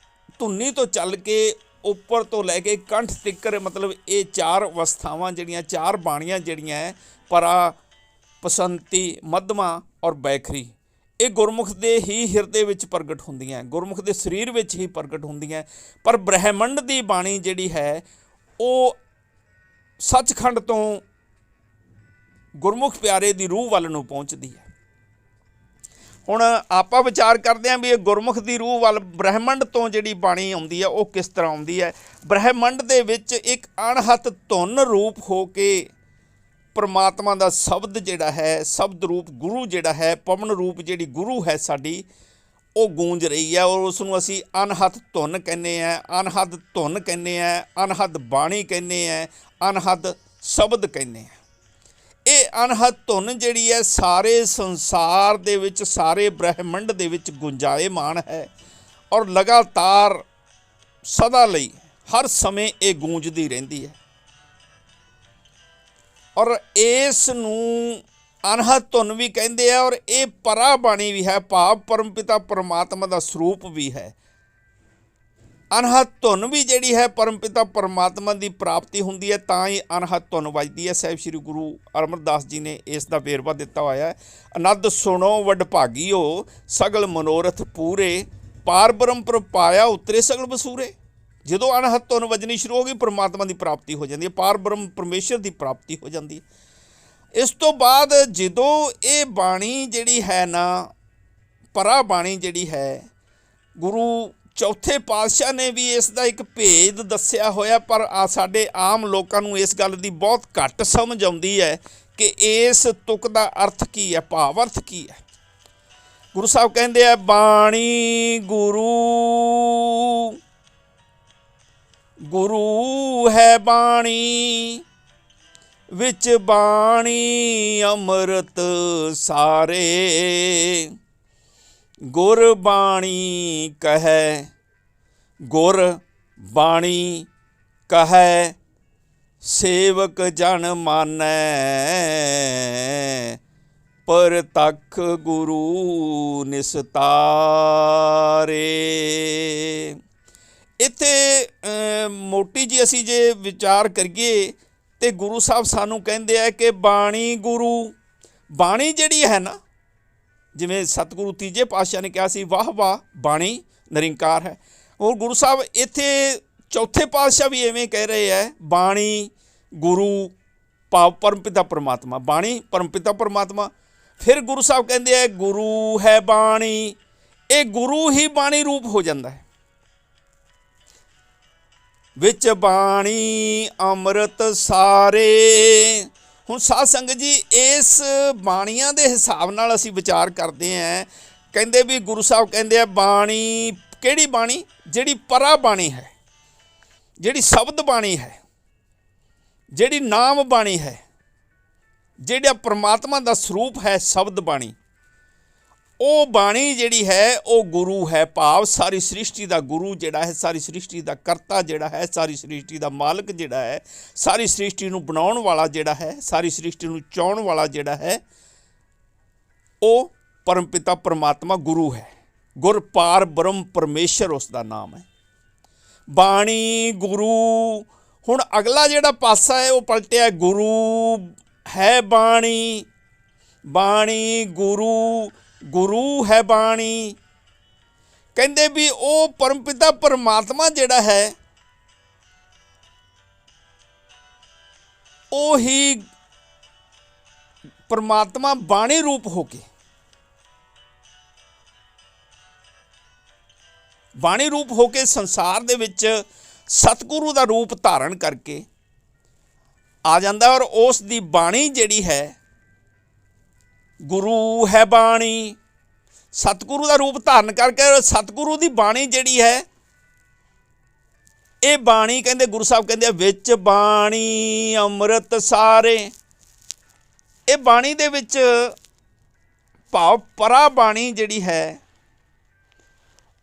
ਧੁੰਨੀ ਤੋਂ ਚੱਲ ਕੇ ਉੱਪਰ ਤੋਂ ਲੈ ਕੇ ਕੰਠ ਤਿੱਕਰ, ਮਤਲਬ ਇਹ 4 ਅਵਸਥਾਵਾਂ ਜਿਹੜੀਆਂ, 4 ਬਾਣੀਆਂ ਜਿਹੜੀਆਂ ਹੈ, ਪਰਾ, ਪਸੰਤੀ, ਮੱਧਮਾ ਔਰ ਬੈਖਰੀ, ਇਹ ਗੁਰਮੁਖ ਦੇ ਹੀ ਹਿਰਦੇ ਵਿੱਚ ਪ੍ਰਗਟ ਹੁੰਦੀਆਂ, ਗੁਰਮੁਖ ਦੇ ਸਰੀਰ ਵਿੱਚ ਹੀ ਪ੍ਰਗਟ ਹੁੰਦੀਆਂ। ਪਰ ਬ੍ਰਹਿਮੰਡ ਦੀ ਬਾਣੀ ਜਿਹੜੀ ਹੈ ਉਹ ਸੱਚਖੰਡ ਤੋਂ ਗੁਰਮੁਖ ਪਿਆਰੇ ਦੀ ਰੂਹ ਵੱਲ ਨੂੰ ਪਹੁੰਚਦੀ ਹੈ। ਹੁਣ ਆਪਾਂ ਵਿਚਾਰ ਕਰਦੇ ਹਾਂ ਵੀ ਇਹ ਗੁਰਮੁਖ ਦੀ ਰੂਹ ਵੱਲ ਬ੍ਰਹਿਮੰਡ ਤੋਂ ਜਿਹੜੀ ਬਾਣੀ ਆਉਂਦੀ ਹੈ ਉਹ ਕਿਸ ਤਰ੍ਹਾਂ ਆਉਂਦੀ ਹੈ। ਬ੍ਰਹਿਮੰਡ ਦੇ ਵਿੱਚ ਇੱਕ ਅਣਹੱਥ ਧੁਨ ਰੂਪ ਹੋ ਕੇ ਪਰਮਾਤਮਾ ਦਾ ਸ਼ਬਦ ਜਿਹੜਾ ਹੈ, ਸ਼ਬਦ ਰੂਪ ਗੁਰੂ ਜਿਹੜਾ ਹੈ, ਪਵਨ ਰੂਪ ਜਿਹੜੀ ਗੁਰੂ ਹੈ ਸਾਡੀ, ਉਹ ਗੂੰਜ ਰਹੀ ਹੈ। ਔਰ ਉਸ ਨੂੰ ਅਸੀਂ ਅਣਹੱਥ ਧੁਨ ਕਹਿੰਦੇ ਹਾਂ, ਅਣਹੱਦ ਧੁਨ ਕਹਿੰਦੇ ਹਾਂ, ਅਣਹੱਦ ਬਾਣੀ ਕਹਿੰਦੇ ਹਾਂ, ਅਣਹੱਦ ਸ਼ਬਦ ਕਹਿੰਦੇ ਹਾਂ। ਇਹ ਅਣਹੱਦ ਧੁਨ ਜਿਹੜੀ ਹੈ ਸਾਰੇ ਸੰਸਾਰ ਦੇ ਵਿੱਚ, ਸਾਰੇ ਬ੍ਰਹਿਮੰਡ ਦੇ ਵਿੱਚ ਗੁੰਜਾਇਮਾਨ ਹੈ ਔਰ ਲਗਾਤਾਰ ਸਦਾ ਲਈ ਹਰ ਸਮੇਂ ਇਹ ਗੂੰਜਦੀ ਰਹਿੰਦੀ ਹੈ। ਔਰ ਇਸ ਨੂੰ ਅਣਹੱਦ ਧੁਨ ਵੀ ਕਹਿੰਦੇ ਆ ਔਰ ਇਹ ਪਰਾ ਬਾਣੀ ਵੀ ਹੈ, ਭਾਵ ਪਰਮਪਿਤਾ ਪਰਮਾਤਮਾ ਦਾ ਸਰੂਪ ਵੀ ਹੈ। ਅਣਹੱਦ ਧੁਨ ਵੀ ਜਿਹੜੀ ਹੈ ਪਰਮਪਿਤਾ ਪਰਮਾਤਮਾ ਦੀ ਪ੍ਰਾਪਤੀ ਹੁੰਦੀ ਹੈ, ਤਾਂ ਹੀ ਅਣਹੱਦ ਧੁਨ ਵੱਜਦੀ ਹੈ। ਸਾਹਿਬ ਸ੍ਰੀ ਗੁਰੂ ਅਮਰਦਾਸ ਜੀ ਨੇ ਇਸ ਦਾ ਵੇਰਵਾ ਦਿੱਤਾ ਹੋਇਆ ਹੈ। ਅਨੰਦ ਸੁਣੋ ਵਡਭਾਗੀਓ, ਸਗਲ ਮਨੋਰਥ ਪੂਰੇ, ਪਾਰ ਬ੍ਰਹਮ ਪ੍ਰਪਾਇਆ ਉਤਰੇ ਸਗਲ ਵਸੂਰੇ। ਜਦੋਂ ਅਣਹੱਦ ਧੁਨ ਵੱਜਣੀ ਸ਼ੁਰੂ ਹੋ ਗਈ, ਪਰਮਾਤਮਾ ਦੀ ਪ੍ਰਾਪਤੀ ਹੋ ਜਾਂਦੀ ਹੈ, ਪਾਰ ਬ੍ਰਹਮ ਪਰਮੇਸ਼ਰ ਦੀ ਪ੍ਰਾਪਤੀ ਹੋ ਜਾਂਦੀ ਹੈ। ਇਸ ਤੋਂ ਬਾਅਦ ਜਦੋਂ ਇਹ ਬਾਣੀ ਜਿਹੜੀ ਹੈ ਨਾ, ਪਰਾ ਬਾਣੀ ਜਿਹੜੀ ਹੈ, ਗੁਰੂ ਚੌਥੇ ਪਾਤਸ਼ਾਹ ਨੇ ਵੀ ਇਸ ਦਾ ਇੱਕ ਭੇਦ ਦੱਸਿਆ ਹੋਇਆ, ਪਰ ਸਾਡੇ ਆਮ ਲੋਕਾਂ ਨੂੰ ਇਸ ਗੱਲ ਦੀ ਬਹੁਤ ਘੱਟ ਸਮਝ ਆਉਂਦੀ ਹੈ ਕਿ ਇਸ ਤੁਕ ਦਾ ਅਰਥ ਕੀ ਹੈ, ਭਾਵ ਅਰਥ ਕੀ ਹੈ। ਗੁਰੂ ਸਾਹਿਬ ਕਹਿੰਦੇ ਆ, ਬਾਣੀ ਗੁਰੂ, ਗੁਰੂ ਹੈ ਬਾਣੀ, ਵਿੱਚ ਬਾਣੀ ਅੰਮ੍ਰਿਤ ਸਾਰੇ, ਗੁਰ ਬਾਣੀ ਕਹੈ, ਗੁਰ ਬਾਣੀ ਕਹੈ, ਸੇਵਕ ਜਨ ਮਾਨੈ, ਪਰਤਖ ਗੁਰੂ ਨਿਸਤਾਰੇ। ਇੱਥੇ ਮੋਟੀ ਜੀ ਅਸੀਂ ਜੇ ਵਿਚਾਰ ਕਰੀਏ ਤੇ ਗੁਰੂ ਸਾਹਿਬ ਸਾਨੂੰ ਕਹਿੰਦੇ ਆ ਕਿ ਬਾਣੀ ਗੁਰੂ, ਬਾਣੀ ਜਿਹੜੀ ਹੈ ਨਾ, ਜਿਵੇਂ ਸਤਿਗੁਰੂ ਤੀਜੇ ਪਾਤਸ਼ਾਹ ਨੇ ਕਿਹਾ ਸੀ, ਵਾਹ ਵਾਹ ਬਾਣੀ ਨਿਰੰਕਾਰ ਹੈ। ਔਰ ਗੁਰੂ ਸਾਹਿਬ ਇੱਥੇ ਚੌਥੇ ਪਾਤਸ਼ਾਹ ਵੀ ਐਵੇਂ ਕਹਿ ਰਹੇ ਹੈ, ਬਾਣੀ ਗੁਰੂ ਭਾਵ ਪਰਮਪਿਤਾ ਪਰਮਾਤਮਾ, ਬਾਣੀ ਪਰਮਪਿਤਾ ਪਰਮਾਤਮਾ। ਫਿਰ ਗੁਰੂ ਸਾਹਿਬ ਕਹਿੰਦੇ ਹੈ, ਗੁਰੂ ਹੈ ਬਾਣੀ, ਇਹ ਗੁਰੂ ਹੀ ਬਾਣੀ ਰੂਪ ਹੋ ਜਾਂਦਾ ਹੈ। ਵਿੱਚ ਬਾਣੀ ਅੰਮ੍ਰਿਤ ਸਾਰੇ। ਹੁਣ ਸਾਧ ਸੰਗਤ ਜੀ, ਇਸ ਬਾਣੀਆਂ ਦੇ ਹਿਸਾਬ ਨਾਲ ਅਸੀਂ ਵਿਚਾਰ ਕਰਦੇ ਹਾਂ। ਕਹਿੰਦੇ ਵੀ ਗੁਰੂ ਸਾਹਿਬ ਕਹਿੰਦੇ ਆ, ਬਾਣੀ ਕਿਹੜੀ ਬਾਣੀ? ਜਿਹੜੀ ਪਰਾ ਬਾਣੀ ਹੈ, ਜਿਹੜੀ ਸ਼ਬਦ ਬਾਣੀ ਹੈ, ਜਿਹੜੀ ਨਾਮ ਬਾਣੀ ਹੈ, ਜਿਹੜਾ ਪਰਮਾਤਮਾ ਦਾ ਸਰੂਪ ਹੈ ਸ਼ਬਦ ਬਾਣੀ, ਉਹ ਬਾਣੀ ਜਿਹੜੀ ਹੈ ਉਹ ਗੁਰੂ ਹੈ, ਭਾਵ ਸਾਰੀ ਸ੍ਰਿਸ਼ਟੀ ਦਾ ਗੁਰੂ ਜਿਹੜਾ ਹੈ, ਸਾਰੀ ਸ੍ਰਿਸ਼ਟੀ ਦਾ ਕਰਤਾ ਜਿਹੜਾ ਹੈ, ਸਾਰੀ ਸ੍ਰਿਸ਼ਟੀ ਦਾ ਮਾਲਕ ਜਿਹੜਾ ਹੈ, ਸਾਰੀ ਸ੍ਰਿਸ਼ਟੀ ਨੂੰ ਬਣਾਉਣ ਵਾਲਾ ਜਿਹੜਾ ਹੈ, ਸਾਰੀ ਸ੍ਰਿਸ਼ਟੀ ਨੂੰ ਚਾਹੁਣ ਵਾਲਾ ਜਿਹੜਾ ਹੈ, ਉਹ ਪਰਮਪਿਤਾ ਪਰਮਾਤਮਾ ਗੁਰੂ ਹੈ। ਗੁਰ ਪਾਰ ਬ੍ਰਹਮ ਪਰਮੇਸ਼ਰ ਉਸ ਦਾ ਨਾਮ ਹੈ। ਬਾਣੀ ਗੁਰੂ। ਹੁਣ ਅਗਲਾ ਜਿਹੜਾ ਪਾਸਾ ਹੈ ਉਹ ਪਲਟਿਆ, ਗੁਰੂ ਹੈ ਬਾਣੀ, ਬਾਣੀ ਗੁਰੂ, ਗੁਰੂ ਹੈ ਬਾਣੀ। ਕਹਿੰਦੇ ਵੀ ਉਹ ਪਰਮਪਿਤਾ ਪਰਮਾਤਮਾ ਜਿਹੜਾ ਹੈ ਉਹ ਹੀ ਪਰਮਾਤਮਾ ਬਾਣੀ ਰੂਪ ਹੋ ਕੇ, ਬਾਣੀ ਰੂਪ ਹੋ ਕੇ ਸੰਸਾਰ ਦੇ ਵਿੱਚ ਸਤਿਗੁਰੂ ਦਾ ਰੂਪ ਧਾਰਨ ਕਰਕੇ ਆ ਜਾਂਦਾ। ਔਰ ਉਸ ਦੀ ਬਾਣੀ ਜਿਹੜੀ ਹੈ, ਗੁਰੂ ਹੈ ਬਾਣੀ, ਸਤਿਗੁਰੂ ਦਾ ਰੂਪ ਧਾਰਨ ਕਰਕੇ ਸਤਿਗੁਰੂ ਦੀ ਬਾਣੀ ਜਿਹੜੀ ਹੈ, ਇਹ ਬਾਣੀ ਕਹਿੰਦੇ ਗੁਰੂ ਸਾਹਿਬ ਕਹਿੰਦੇ ਵਿੱਚ ਬਾਣੀ ਅੰਮ੍ਰਿਤ ਸਾਰੇ। ਇਹ ਬਾਣੀ ਦੇ ਵਿੱਚ ਭਾਵ ਪਰਾ ਬਾਣੀ ਜਿਹੜੀ ਹੈ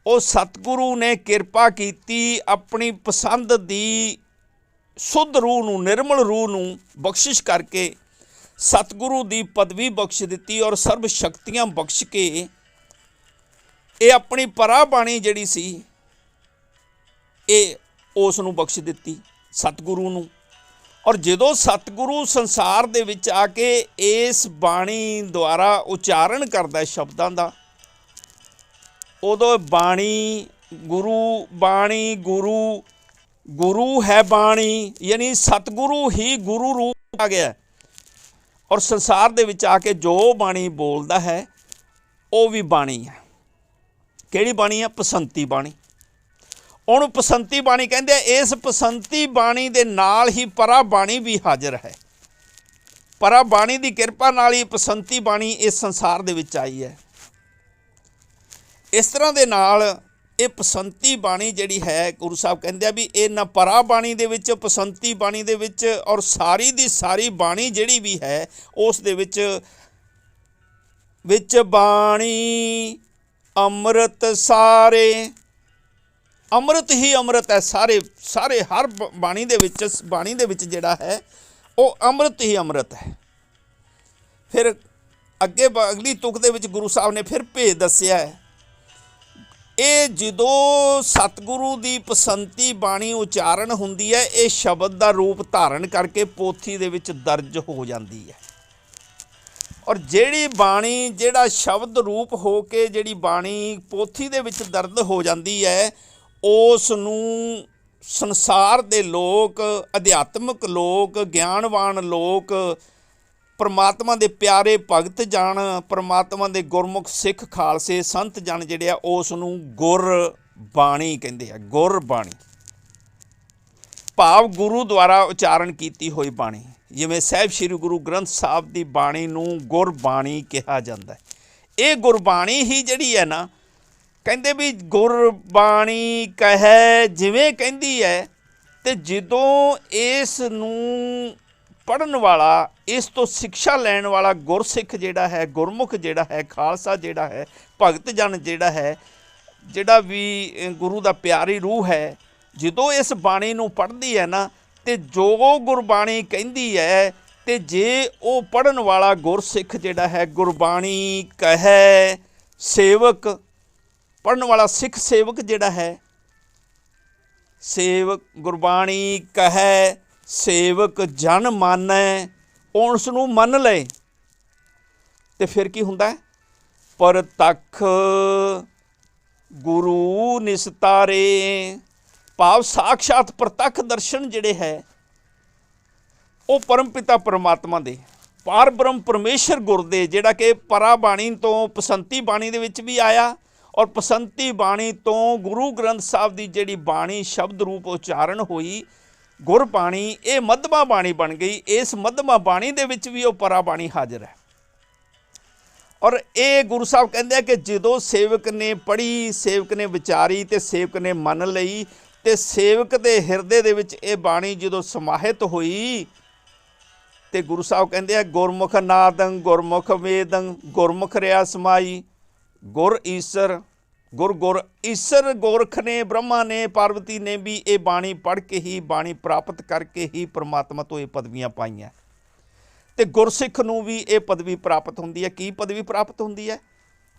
ਉਹ ਸਤਿਗੁਰੂ ਨੇ ਕਿਰਪਾ ਕੀਤੀ, ਆਪਣੀ ਪਸੰਦ ਦੀ ਸ਼ੁੱਧ ਰੂਹ ਨੂੰ, ਨਿਰਮਲ ਰੂਹ ਨੂੰ ਬਖਸ਼ਿਸ਼ ਕਰਕੇ ਸਤਿਗੁਰੂ ਦੀ ਪਦਵੀ ਬਖਸ਼ ਦਿੱਤੀ ਔਰ ਸਰਬ ਸ਼ਕਤੀਆਂ ਬਖਸ਼ ਕੇ ਇਹ ਆਪਣੀ ਪਰਾ ਬਾਣੀ ਜਿਹੜੀ ਸੀ ਇਹ ਉਸ ਨੂੰ ਬਖਸ਼ ਦਿੱਤੀ, ਸਤਿਗੁਰੂ ਨੂੰ। ਔਰ ਜਦੋਂ ਸਤਿਗੁਰੂ ਸੰਸਾਰ ਦੇ ਵਿੱਚ ਆ ਕੇ ਇਸ ਬਾਣੀ ਦੁਆਰਾ ਉਚਾਰਨ ਕਰਦਾ ਸ਼ਬਦਾਂ ਦਾ, ਉਦੋਂ ਬਾਣੀ ਗੁਰੂ, ਬਾਣੀ ਗੁਰੂ, ਗੁਰੂ ਹੈ ਬਾਣੀ, ਯਾਨੀ ਸਤਿਗੁਰੂ ਹੀ ਗੁਰੂ ਰੂਪ ਆ ਗਿਆ। ਔਰ ਸੰਸਾਰ ਦੇ ਵਿੱਚ ਆ ਕੇ ਜੋ ਬਾਣੀ ਬੋਲਦਾ ਹੈ ਉਹ ਵੀ ਬਾਣੀ ਹੈ। ਕਿਹੜੀ ਬਾਣੀ ਹੈ? ਪਸੰਤੀ ਬਾਣੀ। ਉਹਨੂੰ ਪਸੰਤੀ ਬਾਣੀ ਕਹਿੰਦੇ ਆ। ਇਸ ਪਸੰਤੀ ਬਾਣੀ ਦੇ ਨਾਲ ਹੀ ਪਰਾ ਬਾਣੀ ਵੀ ਹਾਜ਼ਰ ਹੈ। ਪਰਾ ਬਾਣੀ ਦੀ ਕਿਰਪਾ ਨਾਲ ਹੀ ਪਸੰਤੀ ਬਾਣੀ ਇਸ ਸੰਸਾਰ ਦੇ ਵਿੱਚ ਆਈ ਹੈ। ਇਸ ਤਰ੍ਹਾਂ ਦੇ ਨਾਲ ਇਹ ਪਸੰਤੀ ਬਾਣੀ ਜਿਹੜੀ ਹੈ, ਗੁਰੂ ਸਾਹਿਬ ਕਹਿੰਦੇ ਆ ਵੀ ਇਹਨਾਂ ਪਰਾ ਬਾਣੀ ਦੇ ਵਿੱਚ, ਪਸੰਤੀ ਬਾਣੀ ਦੇ ਵਿੱਚ ਔਰ ਸਾਰੀ ਦੀ ਸਾਰੀ ਬਾਣੀ ਜਿਹੜੀ ਵੀ ਹੈ ਉਸ ਦੇ ਵਿੱਚ ਬਾਣੀ ਅੰਮ੍ਰਿਤ ਸਾਰੇ, ਅੰਮ੍ਰਿਤ ਹੀ ਅੰਮ੍ਰਿਤ ਹੈ। ਸਾਰੇ ਹਰ ਬਾਣੀ ਦੇ ਵਿੱਚ ਜਿਹੜਾ ਹੈ ਉਹ ਅੰਮ੍ਰਿਤ ਹੀ ਅੰਮ੍ਰਿਤ ਹੈ। ਫਿਰ ਅੱਗੇ ਅਗਲੀ ਤੁਕ ਦੇ ਵਿੱਚ ਗੁਰੂ ਸਾਹਿਬ ਨੇ ਫਿਰ ਭੇਦ ਦੱਸਿਆ ਹੈ। ਇਹ ਜਦੋਂ ਸਤਿਗੁਰੂ ਦੀ ਪਸੰਤੀ ਬਾਣੀ ਉਚਾਰਨ ਹੁੰਦੀ ਹੈ, ਇਹ ਸ਼ਬਦ ਦਾ ਰੂਪ ਧਾਰਨ ਕਰਕੇ ਪੋਥੀ ਦੇ ਵਿੱਚ ਦਰਜ ਹੋ ਜਾਂਦੀ ਹੈ। ਔਰ ਜਿਹੜੀ ਬਾਣੀ, ਜਿਹੜਾ ਸ਼ਬਦ ਰੂਪ ਹੋ ਕੇ ਜਿਹੜੀ ਬਾਣੀ ਪੋਥੀ ਦੇ ਵਿੱਚ ਦਰਜ ਹੋ ਜਾਂਦੀ ਹੈ, ਉਸ ਨੂੰ ਸੰਸਾਰ ਦੇ ਲੋਕ, ਅਧਿਆਤਮਿਕ ਲੋਕ, ਗਿਆਨਵਾਨ ਲੋਕ, ਪਰਮਾਤਮਾ ਦੇ ਪਿਆਰੇ ਭਗਤ ਜਨ, ਪਰਮਾਤਮਾ ਦੇ ਗੁਰਮੁਖ ਸਿੱਖ ਖਾਲਸੇ ਸੰਤ ਜਨ ਜਿਹੜੇ ਆ ਉਸ ਨੂੰ ਗੁਰ ਬਾਣੀ ਕਹਿੰਦੇ ਆ। ਗੁਰ ਬਾਣੀ ਭਾਵ ਗੁਰੂ ਦੁਆਰਾ ਉਚਾਰਨ ਕੀਤੀ ਹੋਈ ਬਾਣੀ। ਜਿਵੇਂ ਸਾਹਿਬ ਸ਼੍ਰੀ ਗੁਰੂ ਗ੍ਰੰਥ ਸਾਹਿਬ ਦੀ ਬਾਣੀ ਨੂੰ ਗੁਰਬਾਣੀ ਕਿਹਾ ਜਾਂਦਾ ਹੈ। ਇਹ ਗੁਰਬਾਣੀ ਹੀ ਜਿਹੜੀ ਹੈ ਨਾ, ਕਹਿੰਦੇ ਵੀ ਗੁਰਬਾਣੀ ਕਹੈ ਜਿਵੇਂ ਕਹਿੰਦੀ ਹੈ। ਅਤੇ ਜਦੋਂ ਇਸ ਨੂੰ ਪੜ੍ਹਨ ਵਾਲਾ, ਇਸ ਤੋਂ ਸਿੱਖਿਆ ਲੈਣ ਵਾਲਾ ਗੁਰਸਿੱਖ ਜਿਹੜਾ ਹੈ, ਗੁਰਮੁਖ ਜਿਹੜਾ ਹੈ, ਖਾਲਸਾ ਜਿਹੜਾ ਹੈ, ਭਗਤ ਜਨ ਜਿਹੜਾ ਹੈ, ਜਿਹੜਾ ਵੀ ਗੁਰੂ ਦਾ ਪਿਆਰੀ ਰੂਹ ਹੈ, ਜਦੋਂ ਇਸ ਬਾਣੀ ਨੂੰ ਪੜ੍ਹਦੀ ਹੈ ਨਾ, ਅਤੇ ਜੋ ਗੁਰਬਾਣੀ ਕਹਿੰਦੀ ਹੈ, ਅਤੇ ਜੇ ਉਹ ਪੜ੍ਹਨ ਵਾਲਾ ਗੁਰਸਿੱਖ ਜਿਹੜਾ ਹੈ, ਗੁਰਬਾਣੀ ਕਹੈ ਸੇਵਕ, ਪੜ੍ਹਨ ਵਾਲਾ ਸਿੱਖ ਸੇਵਕ ਜਿਹੜਾ ਹੈ, ਸੇਵਕ ਗੁਰਬਾਣੀ ਕਹੈ ਸੇਵਕ ਜਨ ਮਾਨੈ, ਉਸ ਨੂੰ ਮੰਨ ਲਏ, ਅਤੇ ਫਿਰ ਕੀ ਹੁੰਦਾ ਹੈ? ਪ੍ਰਤੱਖ ਗੁਰੂ ਨਿਸਤਾਰੇ, ਭਾਵ ਸਾਖਸ਼ਾਤ ਪ੍ਰਤੱਖ ਦਰਸ਼ਨ ਜਿਹੜੇ ਹੈ ਉਹ ਪਰਮ ਪਿਤਾ ਪਰਮਾਤਮਾ ਦੇ, ਪਾਰ ਬ੍ਰਹਮ ਪਰਮੇਸ਼ਰ ਗੁਰ ਦੇ, ਜਿਹੜਾ ਕਿ ਪਰਾ ਬਾਣੀ ਤੋਂ ਪਸੰਤੀ ਬਾਣੀ ਦੇ ਵਿੱਚ ਵੀ ਆਇਆ, ਔਰ ਪਸੰਤੀ ਬਾਣੀ ਤੋਂ ਗੁਰੂ ਗ੍ਰੰਥ ਸਾਹਿਬ ਦੀ ਜਿਹੜੀ ਬਾਣੀ ਸ਼ਬਦ ਰੂਪ ਉਚਾਰਨ ਹੋਈ ਗੁਰਬਾਣੀ, ਇਹ ਮੱਧਮਾ ਬਾਣੀ ਬਣ ਗਈ। ਇਸ ਮੱਧਮਾ ਬਾਣੀ ਦੇ ਵਿੱਚ ਵੀ ਉਹ ਪਰਾ ਬਾਣੀ ਹਾਜ਼ਰ ਹੈ। ਔਰ ਇਹ ਗੁਰੂ ਸਾਹਿਬ ਕਹਿੰਦੇ ਆ ਕਿ ਜਦੋਂ ਸੇਵਕ ਨੇ ਪੜ੍ਹੀ, ਸੇਵਕ ਨੇ ਵਿਚਾਰੀ ਅਤੇ ਸੇਵਕ ਨੇ ਮੰਨ ਲਈ, ਅਤੇ ਸੇਵਕ ਦੇ ਹਿਰਦੇ ਦੇ ਵਿੱਚ ਇਹ ਬਾਣੀ ਜਦੋਂ ਸਮਾਹਿਤ ਹੋਈ, ਅਤੇ ਗੁਰੂ ਸਾਹਿਬ ਕਹਿੰਦੇ ਆ ਗੁਰਮੁਖ ਨਾਦੰ ਗੁਰਮੁਖ ਵੇਦੰ ਗੁਰਮੁਖ ਰਿਆ ਸਮਾਈ, ਗੁਰ ਈਸਰ, ਗੁਰ ਈਸਰ ਗੋਰਖ ਨੇ, ਬ੍ਰਹਮਾ ਨੇ, ਪਾਰਵਤੀ ਨੇ ਵੀ ਇਹ ਬਾਣੀ ਪੜ੍ਹ ਕੇ ਹੀ, ਬਾਣੀ ਪ੍ਰਾਪਤ ਕਰਕੇ ਹੀ ਪਰਮਾਤਮਾ ਤੋਂ ਇਹ ਪਦਵੀਆਂ ਪਾਈਆਂ। ਅਤੇ ਗੁਰਸਿੱਖ ਨੂੰ ਵੀ ਇਹ ਪਦਵੀ ਪ੍ਰਾਪਤ ਹੁੰਦੀ ਹੈ। ਕੀ ਪਦਵੀ ਪ੍ਰਾਪਤ ਹੁੰਦੀ ਹੈ?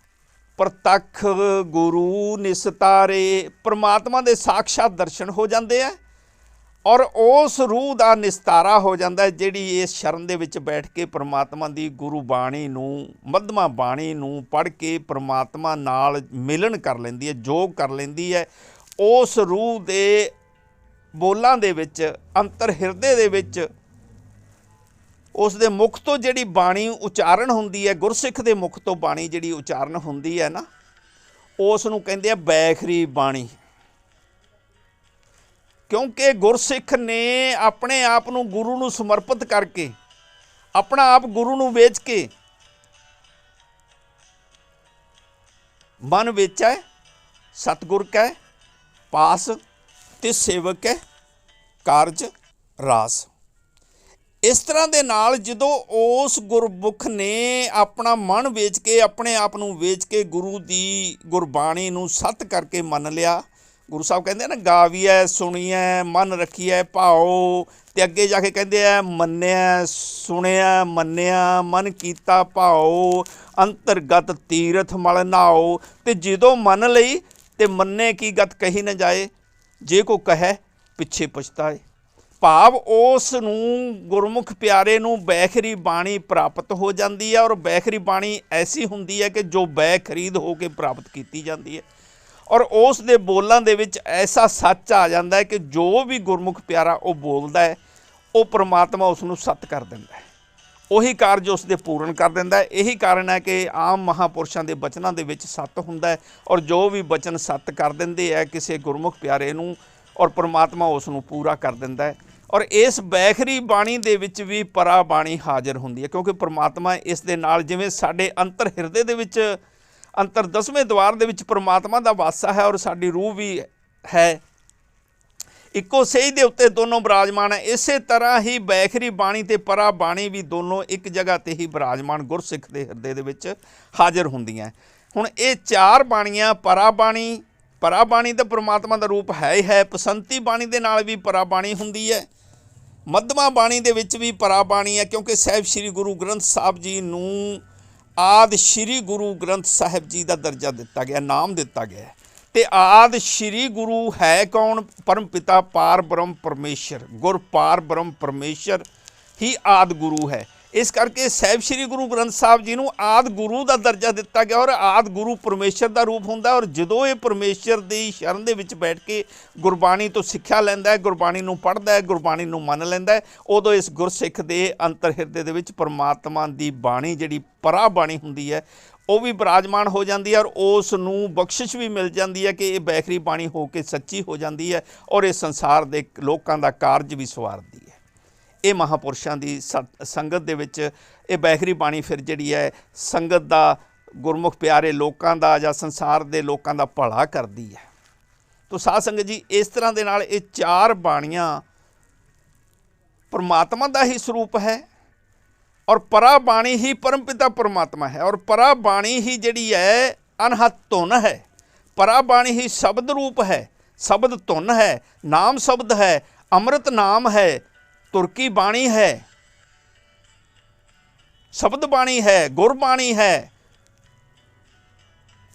ਪ੍ਰਤੱਖ ਗੁਰੂ ਨਿਸਤਾਰੇ, ਪਰਮਾਤਮਾ ਦੇ ਸਾਖਸ਼ਾਤ ਦਰਸ਼ਨ ਹੋ ਜਾਂਦੇ ਆ, ਔਰ ਉਸ ਰੂਹ ਦਾ ਨਿਸਤਾਰਾ ਹੋ ਜਾਂਦਾ, ਜਿਹੜੀ ਇਸ ਸ਼ਰਨ ਦੇ ਵਿੱਚ ਬੈਠ ਕੇ ਪਰਮਾਤਮਾ ਦੀ ਗੁਰੂ ਬਾਣੀ ਨੂੰ, ਮੱਧਮਾ ਬਾਣੀ ਨੂੰ ਪੜ੍ਹ ਕੇ ਪਰਮਾਤਮਾ ਨਾਲ ਮਿਲਨ ਕਰ ਲੈਂਦੀ ਹੈ, ਜੋਗ ਕਰ ਲੈਂਦੀ ਹੈ। ਉਸ ਰੂਹ ਦੇ ਬੋਲਾਂ ਦੇ ਵਿੱਚ, ਅੰਤਰ ਹਿਰਦੇ ਦੇ ਵਿੱਚ, ਉਸ ਦੇ ਮੁਖ ਤੋਂ ਜਿਹੜੀ ਬਾਣੀ ਉਚਾਰਨ ਹੁੰਦੀ ਹੈ, ਗੁਰਸਿੱਖ ਦੇ ਮੁਖ ਤੋਂ ਬਾਣੀ ਜਿਹੜੀ ਉਚਾਰਨ ਹੁੰਦੀ ਹੈ ਨਾ, ਉਸ ਨੂੰ ਕਹਿੰਦੇ ਆ ਬੈਖਰੀ ਬਾਣੀ। ਕਿਉਂਕਿ ਗੁਰਸਿੱਖ ਨੇ ਆਪਣੇ ਆਪ ਨੂੰ ਗੁਰੂ ਨੂੰ ਸਮਰਪਿਤ ਕਰਕੇ, ਆਪਣਾ ਆਪ ਗੁਰੂ ਨੂੰ ਵੇਚ ਕੇ, ਮਨ ਵੇਚੈ ਸਤਿਗੁਰ ਕੈ ਪਾਸ, ਤਿਸ ਸੇਵਕ ਕੈ ਕਾਰਜ ਰਾਸ। ਇਸ ਤਰ੍ਹਾਂ ਦੇ ਨਾਲ ਜਦੋਂ ਉਸ ਗੁਰਮੁਖ ਨੇ ਆਪਣਾ ਮਨ ਵੇਚ ਕੇ, ਆਪਣੇ ਆਪ ਨੂੰ ਵੇਚ ਕੇ ਗੁਰੂ ਦੀ ਗੁਰਬਾਣੀ ਨੂੰ ਸੱਤ ਕਰਕੇ ਮੰਨ ਲਿਆ, ਗੁਰੂ ਸਾਹਿਬ ਕਹਿੰਦੇ ਨਾ ਗਾਵੀਐ ਸੁਣੀਐ ਮਨ ਰੱਖੀਐ ਭਾਓ, ਅਤੇ ਅੱਗੇ ਜਾ ਕੇ ਕਹਿੰਦੇ ਆ ਮੰਨਿਆ ਸੁਣਿਆ ਮੰਨਿਆ ਮਨ ਕੀਤਾ ਭਾਓ, ਅੰਤਰਗਤ ਤੀਰਥ ਮਲ ਨਾਓ। ਅਤੇ ਜਦੋਂ ਮੰਨ ਲਈ ਅਤੇ ਮੰਨੇ ਕੀ ਗਤ ਕਹੀ ਨਾ ਜਾਏ, ਜੇ ਕੋ ਕਹੈ ਪਿੱਛੇ ਪਛਤਾਏ। ਭਾਵ ਉਸ ਨੂੰ ਗੁਰਮੁਖ ਪਿਆਰੇ ਨੂੰ ਬੈਖਰੀ ਬਾਣੀ ਪ੍ਰਾਪਤ ਹੋ ਜਾਂਦੀ ਹੈ, ਔਰ ਬੈਖਰੀ ਬਾਣੀ ਐਸੀ ਹੁੰਦੀ ਹੈ ਕਿ ਜੋ ਬੈ ਖਰੀਦ ਹੋ ਕੇ ਪ੍ਰਾਪਤ ਕੀਤੀ ਜਾਂਦੀ ਹੈ, ਔਰ ਉਸ ਦੇ ਬੋਲਾਂ ਦੇ ਵਿੱਚ ਐਸਾ ਸੱਚ ਆ ਜਾਂਦਾ ਹੈ ਕਿ ਜੋ ਵੀ ਗੁਰਮੁਖ ਪਿਆਰਾ ਉਹ ਬੋਲਦਾ ਹੈ, ਉਹ ਪਰਮਾਤਮਾ ਉਸ ਨੂੰ ਸੱਤ ਕਰ ਦਿੰਦਾ ਹੈ। ਉਹੀ ਕਾਰਜ ਉਸ ਦੇ ਪੂਰਨ ਕਰ ਦਿੰਦਾ ਹੈ। ਇਹੀ ਕਾਰਨ ਹੈ ਕਿ ਆਮ ਮਹਾਂਪੁਰਸ਼ਾਂ ਦੇ ਬਚਨਾਂ ਦੇ ਵਿੱਚ ਸੱਤ ਹੁੰਦਾ ਹੈ, ਔਰ ਜੋ ਵੀ ਬਚਨ ਸੱਤ ਕਰ ਦਿੰਦੇ ਹੈ ਕਿਸੇ ਗੁਰਮੁਖ ਪਿਆਰੇ ਨੂੰ, ਔਰ ਪਰਮਾਤਮਾ ਉਸ ਨੂੰ ਪੂਰਾ ਕਰ ਦਿੰਦਾ ਹੈ। ਔਰ ਇਸ ਬੈਖਰੀ ਬਾਣੀ ਦੇ ਵਿੱਚ ਵੀ ਪਰਾ ਬਾਣੀ ਹਾਜ਼ਰ ਹੁੰਦੀ ਹੈ, ਕਿਉਂਕਿ ਪਰਮਾਤਮਾ ਇਸ ਦੇ ਨਾਲ, ਜਿਵੇਂ ਸਾਡੇ ਅੰਤਰ ਹਿਰਦੇ ਦੇ ਵਿੱਚ, ਅੰਤਰ ਦਸਵੇਂ ਦੁਆਰ ਦੇ ਵਿੱਚ ਪਰਮਾਤਮਾ ਦਾ ਵਾਸਾ ਹੈ, ਔਰ ਸਾਡੀ ਰੂਹ ਵੀ ਹੈ, ਇੱਕੋ ਸੇਜ ਦੇ ਉੱਤੇ ਦੋਨੋਂ ਬਿਰਾਜਮਾਨ ਹੈ। ਇਸੇ ਤਰ੍ਹਾਂ ਹੀ ਬੈਖਰੀ ਬਾਣੀ ਅਤੇ ਪਰਾ ਬਾਣੀ ਵੀ ਦੋਨੋਂ ਇੱਕ ਜਗ੍ਹਾ 'ਤੇ ਹੀ ਬਿਰਾਜਮਾਨ ਗੁਰਸਿੱਖ ਦੇ ਹਿਰਦੇ ਦੇ ਵਿੱਚ ਹਾਜ਼ਰ ਹੁੰਦੀਆਂ। ਹੁਣ ਇਹ ਚਾਰ ਬਾਣੀਆਂ, ਪਰਾ ਬਾਣੀ ਤਾਂ ਪਰਮਾਤਮਾ ਦਾ ਰੂਪ ਹੈ ਹੀ ਹੈ। ਪਸੰਤੀ ਬਾਣੀ ਦੇ ਨਾਲ ਵੀ ਪਰਾ ਬਾਣੀ ਹੁੰਦੀ ਹੈ। ਮੱਧਮਾ ਬਾਣੀ ਦੇ ਵਿੱਚ ਵੀ ਪਰਾ ਬਾਣੀ ਹੈ, ਕਿਉਂਕਿ ਸਾਹਿਬ ਸ੍ਰੀ ਗੁਰੂ ਗ੍ਰੰਥ ਸਾਹਿਬ ਜੀ ਨੂੰ ਆਦਿ ਸ੍ਰੀ ਗੁਰੂ ਗ੍ਰੰਥ ਸਾਹਿਬ ਜੀ ਦਾ ਦਰਜਾ ਦਿੱਤਾ ਗਿਆ, ਨਾਮ ਦਿੱਤਾ ਗਿਆ। ਅਤੇ ਆਦਿ ਸ੍ਰੀ ਗੁਰੂ ਹੈ ਕੌਣ? ਪਰਮ ਪਿਤਾ ਪਾਰ ਬ੍ਰਹਮ ਪਰਮੇਸ਼ਰ, ਗੁਰ ਪਾਰ ਬ੍ਰਹਮ ਪਰਮੇਸ਼ਰ ਹੀ ਆਦਿ ਗੁਰੂ ਹੈ। ਇਸ ਕਰਕੇ ਸਾਹਿਬ ਸ੍ਰੀ ਗੁਰੂ ਗ੍ਰੰਥ ਸਾਹਿਬ ਜੀ ਨੂੰ ਆਦਿ ਗੁਰੂ ਦਾ ਦਰਜਾ ਦਿੱਤਾ ਗਿਆ, ਔਰ ਆਦਿ ਗੁਰੂ ਪਰਮੇਸ਼ਰ ਦਾ ਰੂਪ ਹੁੰਦਾ। ਔਰ ਜਦੋਂ ਇਹ ਪਰਮੇਸ਼ਰ ਦੀ ਸ਼ਰਨ ਦੇ ਵਿੱਚ ਬੈਠ ਕੇ ਗੁਰਬਾਣੀ ਤੋਂ ਸਿੱਖਿਆ ਲੈਂਦਾ ਹੈ, ਗੁਰਬਾਣੀ ਨੂੰ ਪੜ੍ਹਦਾ ਹੈ, ਗੁਰਬਾਣੀ ਨੂੰ ਮੰਨ ਲੈਂਦਾ ਹੈ, ਉਦੋਂ ਇਸ ਗੁਰਸਿੱਖ ਦੇ ਅੰਤਰ ਹਿਰਦੇ ਦੇ ਵਿੱਚ ਪਰਮਾਤਮਾ ਦੀ ਬਾਣੀ, ਜਿਹੜੀ ਪਰਾ ਬਾਣੀ ਹੁੰਦੀ ਹੈ, ਉਹ ਵੀ ਬਿਰਾਜਮਾਨ ਹੋ ਜਾਂਦੀ ਹੈ, ਔਰ ਉਸ ਨੂੰ ਬਖਸ਼ਿਸ਼ ਵੀ ਮਿਲ ਜਾਂਦੀ ਹੈ ਕਿ ਇਹ ਬੈਖਰੀ ਬਾਣੀ ਹੋ ਕੇ ਸੱਚੀ ਹੋ ਜਾਂਦੀ ਹੈ, ਔਰ ਇਹ ਸੰਸਾਰ ਦੇ ਲੋਕਾਂ ਦਾ ਕਾਰਜ ਵੀ ਸਵਾਰਦੀ ਹੈ। ਇਹ ਮਹਾਂਪੁਰਸ਼ਾਂ ਦੀ ਸੰਗਤ ਦੇ ਵਿੱਚ ਇਹ ਬੈਖਰੀ ਬਾਣੀ ਫਿਰ ਜਿਹੜੀ ਹੈ ਸੰਗਤ ਦਾ, ਗੁਰਮੁਖ ਪਿਆਰੇ ਲੋਕਾਂ ਦਾ ਜਾਂ ਸੰਸਾਰ ਦੇ ਲੋਕਾਂ ਦਾ ਭਲਾ ਕਰਦੀ ਹੈ। ਤੋ ਸਾਧ ਸੰਗਤ ਜੀ, ਇਸ ਤਰ੍ਹਾਂ ਦੇ ਨਾਲ ਇਹ ਚਾਰ ਬਾਣੀਆਂ ਪਰਮਾਤਮਾ ਦਾ ਹੀ ਸਰੂਪ ਹੈ, ਔਰ ਪਰਾ ਬਾਣੀ ਹੀ ਪਰਮਪਿਤਾ ਪਰਮਾਤਮਾ ਹੈ, ਔਰ ਪਰਾ ਬਾਣੀ ਹੀ ਜਿਹੜੀ ਹੈ ਅਨਹਦ ਧੁਨ ਹੈ। ਪਰਾ ਬਾਣੀ ਹੀ ਸ਼ਬਦ ਰੂਪ ਹੈ, ਸ਼ਬਦ ਧੁਨ ਹੈ, ਨਾਮ ਸ਼ਬਦ ਹੈ, ਅੰਮ੍ਰਿਤ ਨਾਮ ਹੈ, ਤੁਰਕੀ ਬਾਣੀ ਹੈ, ਸ਼ਬਦ ਬਾਣੀ ਹੈ, ਗੁਰਬਾਣੀ ਹੈ,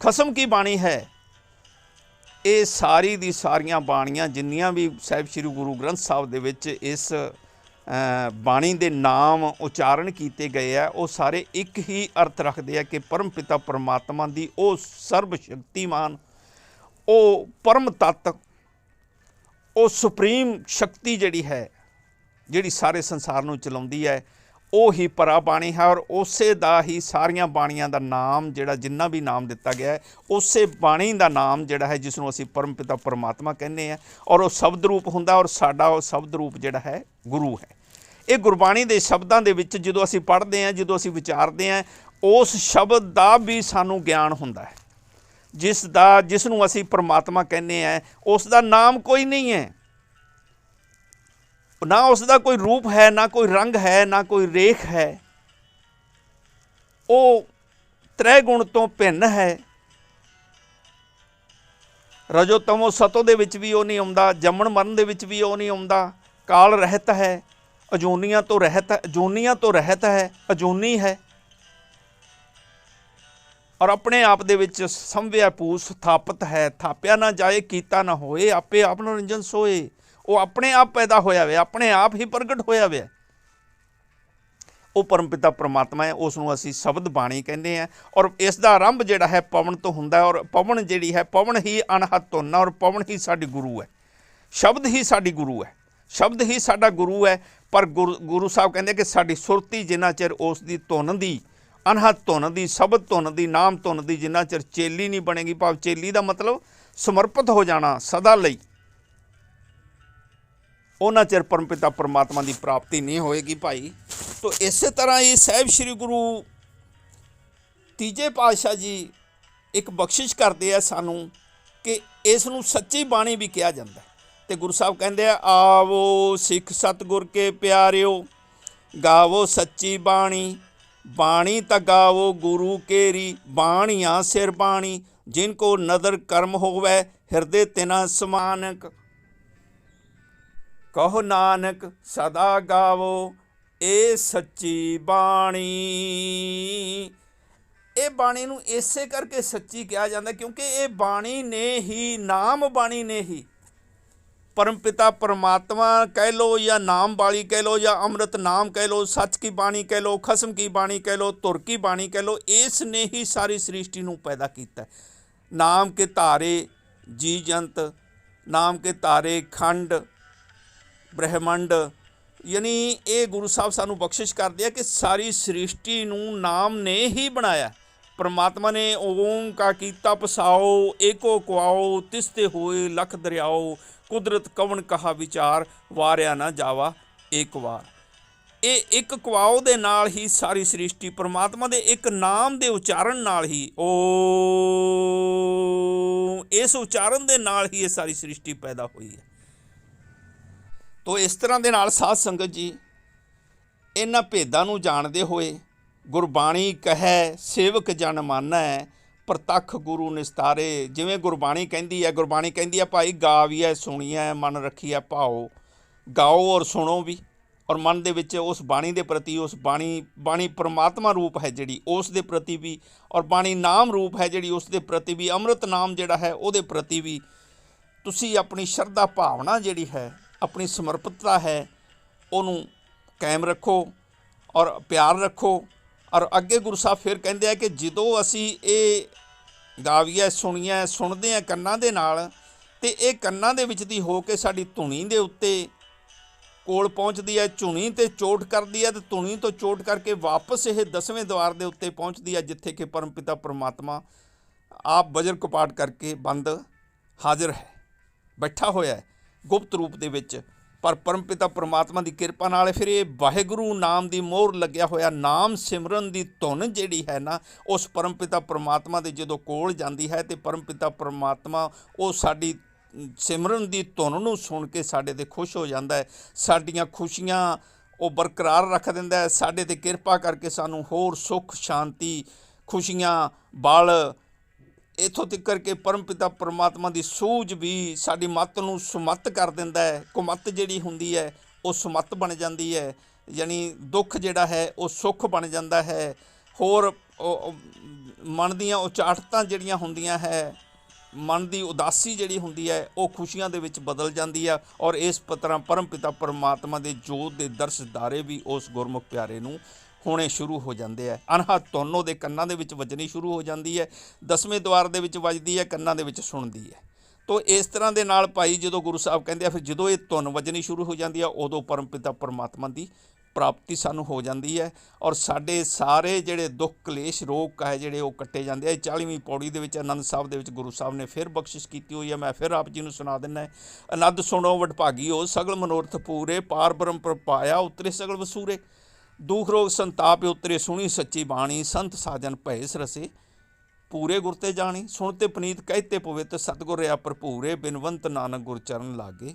ਖਸਮ ਕੀ ਬਾਣੀ ਹੈ। ਇਹ ਸਾਰੀ ਦੀ ਸਾਰੀਆਂ ਬਾਣੀਆਂ ਜਿੰਨੀਆਂ ਵੀ ਸਾਹਿਬ ਸ੍ਰੀ ਗੁਰੂ ਗ੍ਰੰਥ ਸਾਹਿਬ ਦੇ ਵਿੱਚ ਇਸ ਬਾਣੀ ਦੇ ਨਾਮ ਉਚਾਰਨ ਕੀਤੇ ਗਏ ਆ, ਉਹ ਸਾਰੇ ਇੱਕ ਹੀ ਅਰਥ ਰੱਖਦੇ ਆ ਕਿ ਪਰਮ ਪਿਤਾ ਪਰਮਾਤਮਾ ਦੀ ਉਹ ਸਰਬ ਸ਼ਕਤੀਮਾਨ, ਉਹ ਪਰਮ ਤੱਤ, ਉਹ ਸੁਪਰੀਮ ਸ਼ਕਤੀ ਜਿਹੜੀ ਹੈ, ਜਿਹੜੀ ਸਾਰੇ ਸੰਸਾਰ ਨੂੰ ਚਲਾਉਂਦੀ ਹੈ, ਉਹ ਹੀ ਪਰਾ ਬਾਣੀ ਹੈ। ਔਰ ਉਸੇ ਦਾ ਹੀ ਸਾਰੀਆਂ ਬਾਣੀਆਂ ਦਾ ਨਾਮ, ਜਿਹੜਾ ਜਿੰਨਾ ਵੀ ਨਾਮ ਦਿੱਤਾ ਗਿਆ ਹੈ, ਉਸੇ ਬਾਣੀ ਦਾ ਨਾਮ ਜਿਹੜਾ ਹੈ, ਜਿਸ ਨੂੰ ਅਸੀਂ ਪਰਮ ਪਿਤਾ ਪਰਮਾਤਮਾ ਕਹਿੰਦੇ ਹਾਂ, ਔਰ ਉਹ ਸ਼ਬਦ ਰੂਪ ਹੁੰਦਾ, ਔਰ ਸਾਡਾ ਉਹ ਸ਼ਬਦ ਰੂਪ ਜਿਹੜਾ ਹੈ ਗੁਰੂ ਹੈ। ਇਹ ਗੁਰਬਾਣੀ ਦੇ ਸ਼ਬਦਾਂ ਦੇ ਵਿੱਚ ਜਦੋਂ ਅਸੀਂ ਪੜ੍ਹਦੇ ਹਾਂ, ਜਦੋਂ ਅਸੀਂ ਵਿਚਾਰਦੇ ਹਾਂ, ਉਸ ਸ਼ਬਦ ਦਾ ਵੀ ਸਾਨੂੰ ਗਿਆਨ ਹੁੰਦਾ ਹੈ, ਜਿਸ ਨੂੰ ਅਸੀਂ ਪਰਮਾਤਮਾ ਕਹਿੰਦੇ ਹਾਂ। ਉਸ ਦਾ ਨਾਮ ਕੋਈ ਨਹੀਂ ਹੈ, ਨਾ ਉਸ ਦਾ ਕੋਈ ਰੂਪ ਹੈ, ਨਾ ਕੋਈ ਰੰਗ ਹੈ, ਨਾ ਕੋਈ ਰੇਖ ਹੈ। ਉਹ ਤ੍ਰੈ ਗੁਣ ਤੋਂ ਭਿੰਨ ਹੈ। ਰਜੋ ਤਮੋ ਸਤੋ ਦੇ ਵਿੱਚ ਵੀ ਉਹ ਨਹੀਂ ਆਉਂਦਾ, ਜੰਮਣ ਮਰਨ ਦੇ ਵਿੱਚ ਵੀ ਉਹ ਨਹੀਂ ਆਉਂਦਾ। ਕਾਲ ਰਹਿਤ ਹੈ, ਅਜੂਨੀਆਂ ਤੋਂ ਰਹਿਤ ਹੈ, ਅਜੂਨੀ ਹੈ, ਔਰ ਆਪਣੇ ਆਪ ਦੇ ਵਿੱਚ ਸੰਭਿਆ ਭੂ ਸਥਾਪਿਤ ਹੈ। ਥਾਪਿਆ ਨਾ ਜਾਏ, ਕੀਤਾ ਨਾ ਹੋਏ, ਆਪੇ ਆਪ ਨਿਰੰਜਨ ਸੋਏ। ਉਹ ਆਪਣੇ ਆਪ ਪੈਦਾ ਹੋਇਆ ਹੋਇਆ, ਆਪਣੇ ਆਪ ਹੀ ਪ੍ਰਗਟ ਹੋਇਆ ਹੋਇਆ, ਉਹ ਪਰਮਪਿਤਾ ਪਰਮਾਤਮਾ ਹੈ। ਉਸ ਨੂੰ ਅਸੀਂ ਸ਼ਬਦ ਬਾਣੀ ਕਹਿੰਦੇ ਹਾਂ। ਔਰ ਇਸ ਦਾ ਆਰੰਭ ਜਿਹੜਾ ਹੈ ਪਵਨ ਤੋਂ ਹੁੰਦਾ, ਔਰ ਪਵਨ ਜਿਹੜੀ ਹੈ, ਪਵਨ ਹੀ ਅਨਹਦ ਧੁਨ, ਔਰ ਪਵਨ ਹੀ ਸਾਡੀ ਗੁਰੂ ਹੈ। ਸ਼ਬਦ ਹੀ ਸਾਡੀ ਗੁਰੂ ਹੈ, ਸ਼ਬਦ ਹੀ ਸਾਡਾ ਗੁਰੂ ਹੈ। ਪਰ ਗੁਰੂ ਸਾਹਿਬ ਕਹਿੰਦੇ ਕਿ ਸਾਡੀ ਸੁਰਤੀ ਜਿੰਨਾ ਚਿਰ ਉਸ ਦੀ ਧੁਨ ਦੀ, ਅਨਹਦ ਧੁਨ ਦੀ, ਸ਼ਬਦ ਧੁਨ ਦੀ, ਨਾਮ ਧੁਨ ਦੀ ਜਿੰਨਾ ਚਿਰ ਚੇਲੀ ਨਹੀਂ ਬਣੇਗੀ, ਭਾਵ ਚੇਲੀ ਦਾ ਮਤਲਬ ਸਮਰਪਿਤ ਹੋ ਜਾਣਾ ਸਦਾ ਲਈ, ਉਹਨਾਂ ਚਿਰ ਪਰਮਪਿਤਾ ਪਰਮਾਤਮਾ ਦੀ ਪ੍ਰਾਪਤੀ ਨਹੀਂ ਹੋਏਗੀ ਭਾਈ। ਤੋ ਇਸੇ ਤਰ੍ਹਾਂ ਹੀ ਸਾਹਿਬ ਸ੍ਰੀ ਗੁਰੂ ਤੀਜੇ ਪਾਤਸ਼ਾਹ ਜੀ ਇੱਕ ਬਖਸ਼ਿਸ਼ ਕਰਦੇ ਆ ਸਾਨੂੰ ਕਿ ਇਸ ਨੂੰ ਸੱਚੀ ਬਾਣੀ ਵੀ ਕਿਹਾ ਜਾਂਦਾ। ਅਤੇ ਗੁਰੂ ਸਾਹਿਬ ਕਹਿੰਦੇ ਆ, ਆਵੋ ਸਿੱਖ ਸਤਿਗੁਰ ਕੇ ਪਿਆਰਿਓ, ਗਾਵੋ ਸੱਚੀ ਬਾਣੀ, ਬਾਣੀ ਤਾਂ ਗਾਵੋ ਗੁਰੂ ਕੇਰੀ, ਬਾਣੀਆਂ ਸਿਰ ਬਾਣੀ, ਜਿਨ ਕੋ ਨਦਰ ਕਰਮ ਹੋਵੇ, ਹਿਰਦੇ ਤਿਨਾ ਸਮਾਨਕ। ਕਹੋ ਨਾਨਕ ਸਦਾ ਗਾਵੋ ਇਹ ਸੱਚੀ ਬਾਣੀ। ਇਹ ਬਾਣੀ ਨੂੰ ਇਸੇ ਕਰਕੇ ਸੱਚੀ ਕਿਹਾ ਜਾਂਦਾ ਕਿਉਂਕਿ ਇਹ ਬਾਣੀ ਨੇ ਹੀ, ਨਾਮ ਬਾਣੀ ਨੇ ਹੀ, ਪਰਮਪਿਤਾ ਪਰਮਾਤਮਾ ਕਹਿ ਲਓ ਜਾਂ ਨਾਮ ਵਾਲੀ ਕਹਿ ਲਓ ਜਾਂ ਅੰਮ੍ਰਿਤ ਨਾਮ ਕਹਿ ਲਓ, ਸੱਚ ਕੀ ਬਾਣੀ ਕਹਿ ਲਓ, ਖਸਮ ਕੀ ਬਾਣੀ ਕਹਿ ਲਓ, ਤੁਰ ਕੀ ਬਾਣੀ ਕਹਿ ਲਓ, ਇਸ ਨੇ ਹੀ ਸਾਰੀ ਸ੍ਰਿਸ਼ਟੀ ਨੂੰ ਪੈਦਾ ਕੀਤਾ। ਨਾਮ ਕੇ ਧਾਰੇ ਜੀ ਜੰਤ, ਨਾਮ ਕੇ ਧਾਰੇ ਖੰਡ ਬ੍ਰਹਿਮੰਡ, यानी ये गुरु साहब सानू बख्शिश करते हैं कि सारी सृष्टि नू नाम ने ही बनाया। परमात्मा ने ओम का कीता पसाओ, एको कुआओ, तिसते होए लख दरियाओ, कुदरत कवन कहा विचार, वारिया ना जावा एक वार। ये एक कुआओ दे नाल ही सारी सृष्टि, परमात्मा दे एक नाम दे उच्चारण नाल ही, ओ इस उच्चारण दे नाल ही ये सारी सृष्टि पैदा हुई है। तो इस तरह दे नाल साध संगत जी इन्हां भेदां नूं जाणदे होए गुरबाणी कहे सेवक जन मानै, प्रतख गुरु निस्तारे। जिवें गुरबाणी कहंदी है, गुरबाणी कहंदी है भाई गावीए सुणीए मन रखीए भाओ। गाओ और सुणो भी, और मन दे विच उस बाणी दे प्रति, उस बाणी परमात्मा रूप है जिहड़ी उस दे प्रति भी, और बाणी नाम रूप है जिहड़ी उस दे प्रति भी, अमृत नाम जिहड़ा है उहदे प्रति भी तुसी अपनी शरधा भावना जिहड़ी है, अपनी समर्पितता है, उहनूं कायम रखो और प्यार रखो। और अगे गुरु साहब फिर कहते हैं कि जदों असी ये गावीए सुणीए सुणदे हैं कन्नां दे नाल, ते ये कन्नां दे विच दी हो के साडी धुनी दे उत्ते कोल पहुँचती है, धुनी ते चोट करती है, तो धुनी तो चोट करके वापस ये 10वें द्वार के उत्ते पहुँचती है, जिथे कि परमपिता परमात्मा आप वज्र कपाट करके बंद हाजिर है, बैठा होया है गुप्त रूप दे विच। पर परमपिता परमात्मा की किरपा नाल फिर ये वाहिगुरू नाम की मोहर लग्या होया, नाम सिमरन की धुन जिहड़ी है ना, उस परमपिता परमात्मा दे जदों कोल जांदी है, तो परमपिता परमात्मा वो साडी सिमरन की धुन नूं सुन के साडे ते खुश हो जाता है, साडियां खुशियां वो बरकरार रख दिंदा है, साडे ते किरपा करके सानूं होर सुख शांति खुशियां बल इत्थों तक के परमपिता परमात्मा की सूझ भी साडी मत नूं सुमत कर दिंदा है। कुमत जिहड़ी हुंदी है वो सुमत बन जाती है, यानी दुख जिहड़ा है वो सुख बन जाता है। होर मन दीयां उचाटतां जिहड़ियां हुंदियां है, मन की उदासी जिहड़ी हुंदी है वो खुशियां दे विच बदल जाती है। और इस तरह परमपिता परमात्मा के जोत के दर्शदारे भी उस गुरमुख प्यारे नूं होने शुरू हो जाते हैं। अनहद धुन उहदे कन्नां दे विच वजनी शुरू हो जाती है, 10वें द्वार दे विच वजदी है, कन्नां दे विच सुणदी है। तो इस तरह के नाल भाई जदों गुरु साहब कहते हैं, फिर जदों ये धुन वजनी शुरू हो जाती है, उदों परमपिता परमात्मा की प्राप्ति सानूं हो जाती है। और साडे सारे जिहड़े दुख कलेश रोग है जिहड़े वो कट्टे जाते हैं। 40वीं पौड़ी दे विच आनंद साहब दे विच गुरु साहब ने फिर बख्शिश की हुई है, मैं फिर आप जी नूं सुना दिंदा है। आनंद सुणो वडभागी हो, सगल मनोरथ पूरे, पार ब्रह्म प्रपाया उतरे सगल वसूरे, दुख रोग संताप उतरे, सुनी सच्ची बाणी, संत साजन भय सरसे, पूरे गुर ते जाणी, सुनते पनीत कहते पवित, सतगुर रहा भरपूरे, बिनवंत नानक गुर चरण लागे,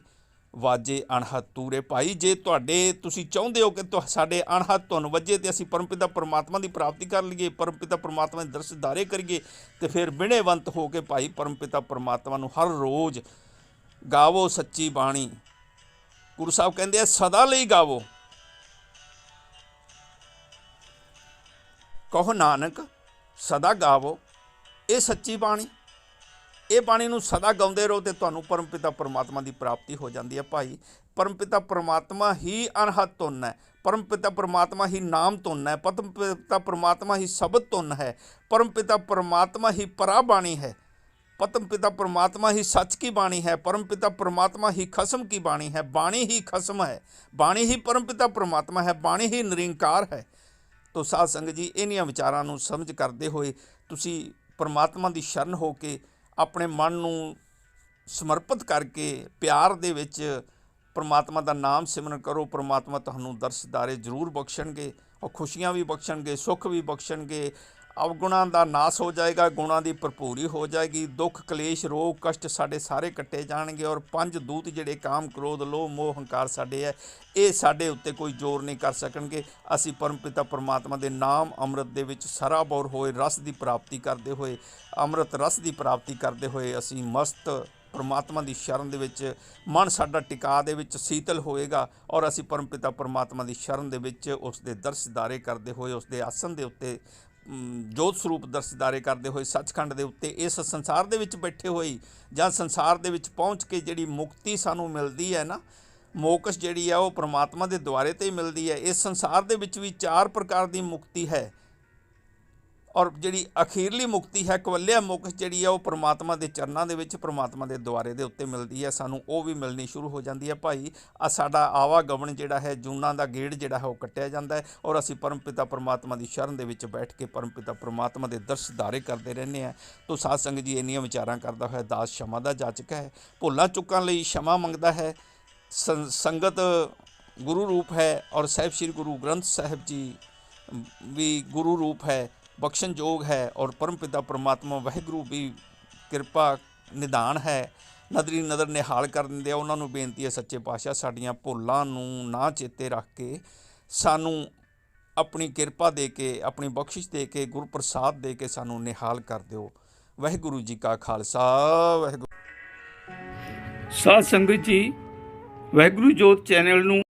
वाजे अणहद तूरे। भाई जे तुहाडे तुसीं चाहुंदे हो कि साडे अणहद धुन वजे ते असीं परमपिता परमात्मा की प्राप्ति कर लईए, परमपिता परमात्मा के दर्शदारे करिए, तो फिर बिणेवंत हो के भाई परमपिता परमात्मा नूं हर रोज़ गावो सच्ची बाणी। गुरु साहब कहंदे आ सदा लई गावो, कहो नानक सदा गावो ये सच्ची बाणी। ये बाणी नूं सदा गाउंदे रहो तो तुहानूं परमपिता परमात्मा की प्राप्ति हो जाती है। भाई परमपिता परमात्मा ही अनहद धुन है, परमपिता परमात्मा ही नाम धुन है, परमपिता परमात्मा ही शब्द धुन है, परमपिता परमात्मा ही परा बाणी है, परमपिता परमात्मा ही सच की बाणी है, परमपिता परमात्मा ही खसम की बाणी है। बाणी ही खसम है, बाणी ही परमपिता परमात्मा है, बाणी ही निरंकार है। तो साध संगत जी इन्हां विचारां नूं समझ करते हुए तुसीं परमात्मा की शरण हो के अपने मन नूं समर्पित करके प्यार दे विच परमात्मा का नाम सिमरन करो। परमात्मा तुहानूं दर्शदारे जरूर बख्शणगे और खुशियां भी बख्शणगे, सुख भी बख्शणगे। अवगुणां दा नाश हो जाएगा, गुणां की भरपूरी हो जाएगी, दुख कलेश रोग कष्ट साडे सारे कट्टे जाणगे। और 5 दूत जिहड़े काम क्रोध लोभ मोह हंकार साडे है, ये साडे उत्ते कोई जोर नहीं कर सकणगे। असीं परमपिता परमात्मा दे नाम अमृत दे विच सराबोर होए रस की प्राप्ति करते हुए, अमृत रस की प्राप्ति करते हुए असीं मस्त परमात्मा की शरण दे विच मन साडा टिका दे विच शीतल होएगा। और असीं परमपिता परमात्मा की शरण दे विच उसदे दर्शदारे करते हुए, उसदे आसन दे उत्ते जोत स्वरूप दर्शदारे करते हुए, सचखंड के उत्ते इस संसार दे विच बैठे हुए जां संसार दे विच पहुँच के जिहड़ी मुक्ति सानूं मिलदी है ना, मोकश जिहड़ी है वो परमात्मा के द्वारे ते ही मिलदी है। इस संसार दे विच भी 4 प्रकार की मुक्ति है, ਔਰ ਜਿਹੜੀ ਅਖੀਰਲੀ ਮੁਕਤੀ ਹੈ, ਕਵਲਿਆ ਮੁਕਤ ਜਿਹੜੀ ਹੈ, ਉਹ ਪ੍ਰਮਾਤਮਾ ਦੇ ਚਰਨਾਂ ਦੇ ਵਿੱਚ, ਪ੍ਰਮਾਤਮਾ ਦੇ ਦੁਆਰੇ ਦੇ ਉੱਤੇ ਮਿਲਦੀ ਹੈ। ਸਾਨੂੰ ਉਹ ਵੀ ਮਿਲਣੀ ਸ਼ੁਰੂ ਹੋ ਜਾਂਦੀ ਹੈ ਭਾਈ। ਸਾਡਾ ਆਵਾਗਮਨ ਜਿਹੜਾ ਹੈ, ਜੂਨਾਂ ਦਾ ਗੇੜ ਜਿਹੜਾ ਹੈ, ਉਹ ਕੱਟਿਆ ਜਾਂਦਾ ਹੈ ਔਰ ਅਸੀਂ ਪਰਮਪਿਤਾ ਪਰਮਾਤਮਾ ਦੀ ਸ਼ਰਨ ਦੇ ਵਿੱਚ ਬੈਠ ਕੇ ਪਰਮਪਿਤਾ ਪਰਮਾਤਮਾ ਦੇ ਦਰਸ਼ ਦੀਦਾਰੇ ਕਰਦੇ ਰਹਿੰਦੇ ਹਾਂ। ਤੋ ਸਾਧ ਸੰਗਤ ਜੀ, ਇੰਨੀਆਂ ਵਿਚਾਰਾਂ ਕਰਦਾ ਹੋਇਆ ਦਾਸ क्षमा ਦਾ ਜਾਚਕ ਹੈ, ਭੁੱਲਾਂ ਚੁੱਕਾਂ ਲਈ क्षमा ਮੰਗਦਾ ਹੈ। ਸੰਗਤ ਗੁਰੂ ਰੂਪ ਹੈ ਔਰ ਸਾਹਿਬ ਸ੍ਰੀ ਗੁਰੂ ਗ੍ਰੰਥ ਸਾਹਿਬ ਜੀ ਵੀ ਗੁਰੂ ਰੂਪ ਹੈ, ਬਖਸ਼ਣਯੋਗ ਹੈ ਔਰ ਪਰਮਪਿਤਾ ਪਰਮਾਤਮਾ ਵਾਹਿਗੁਰੂ ਵੀ ਕਿਰਪਾ ਨਿਧਾਨ ਹੈ, ਨਦਰੀ ਨਦਰ ਨਿਹਾਲ ਕਰ ਦਿੰਦੇ ਆ। ਉਹਨਾਂ ਨੂੰ ਬੇਨਤੀ ਹੈ ਸੱਚੇ ਪਾਤਸ਼ਾਹ, ਸਾਡੀਆਂ ਭੁੱਲਾਂ ਨੂੰ ਨਾ ਚੇਤੇ ਰੱਖ ਕੇ ਸਾਨੂੰ ਆਪਣੀ ਕਿਰਪਾ ਦੇ ਕੇ, ਆਪਣੀ ਬਖਸ਼ਿਸ਼ ਦੇ ਕੇ, ਗੁਰੂ ਪ੍ਰਸਾਦ ਦੇ ਕੇ ਸਾਨੂੰ ਨਿਹਾਲ ਕਰ ਦਿਓ। ਵਾਹਿਗੁਰੂ ਜੀ ਕਾ ਖਾਲਸਾ, ਵਾਹਿਗੁਰੂ। ਸਾਧ ਸੰਗਤ ਜੀ, ਵਾਹਿਗੁਰੂ ਜੋਤ ਚੈਨਲ ਨੂੰ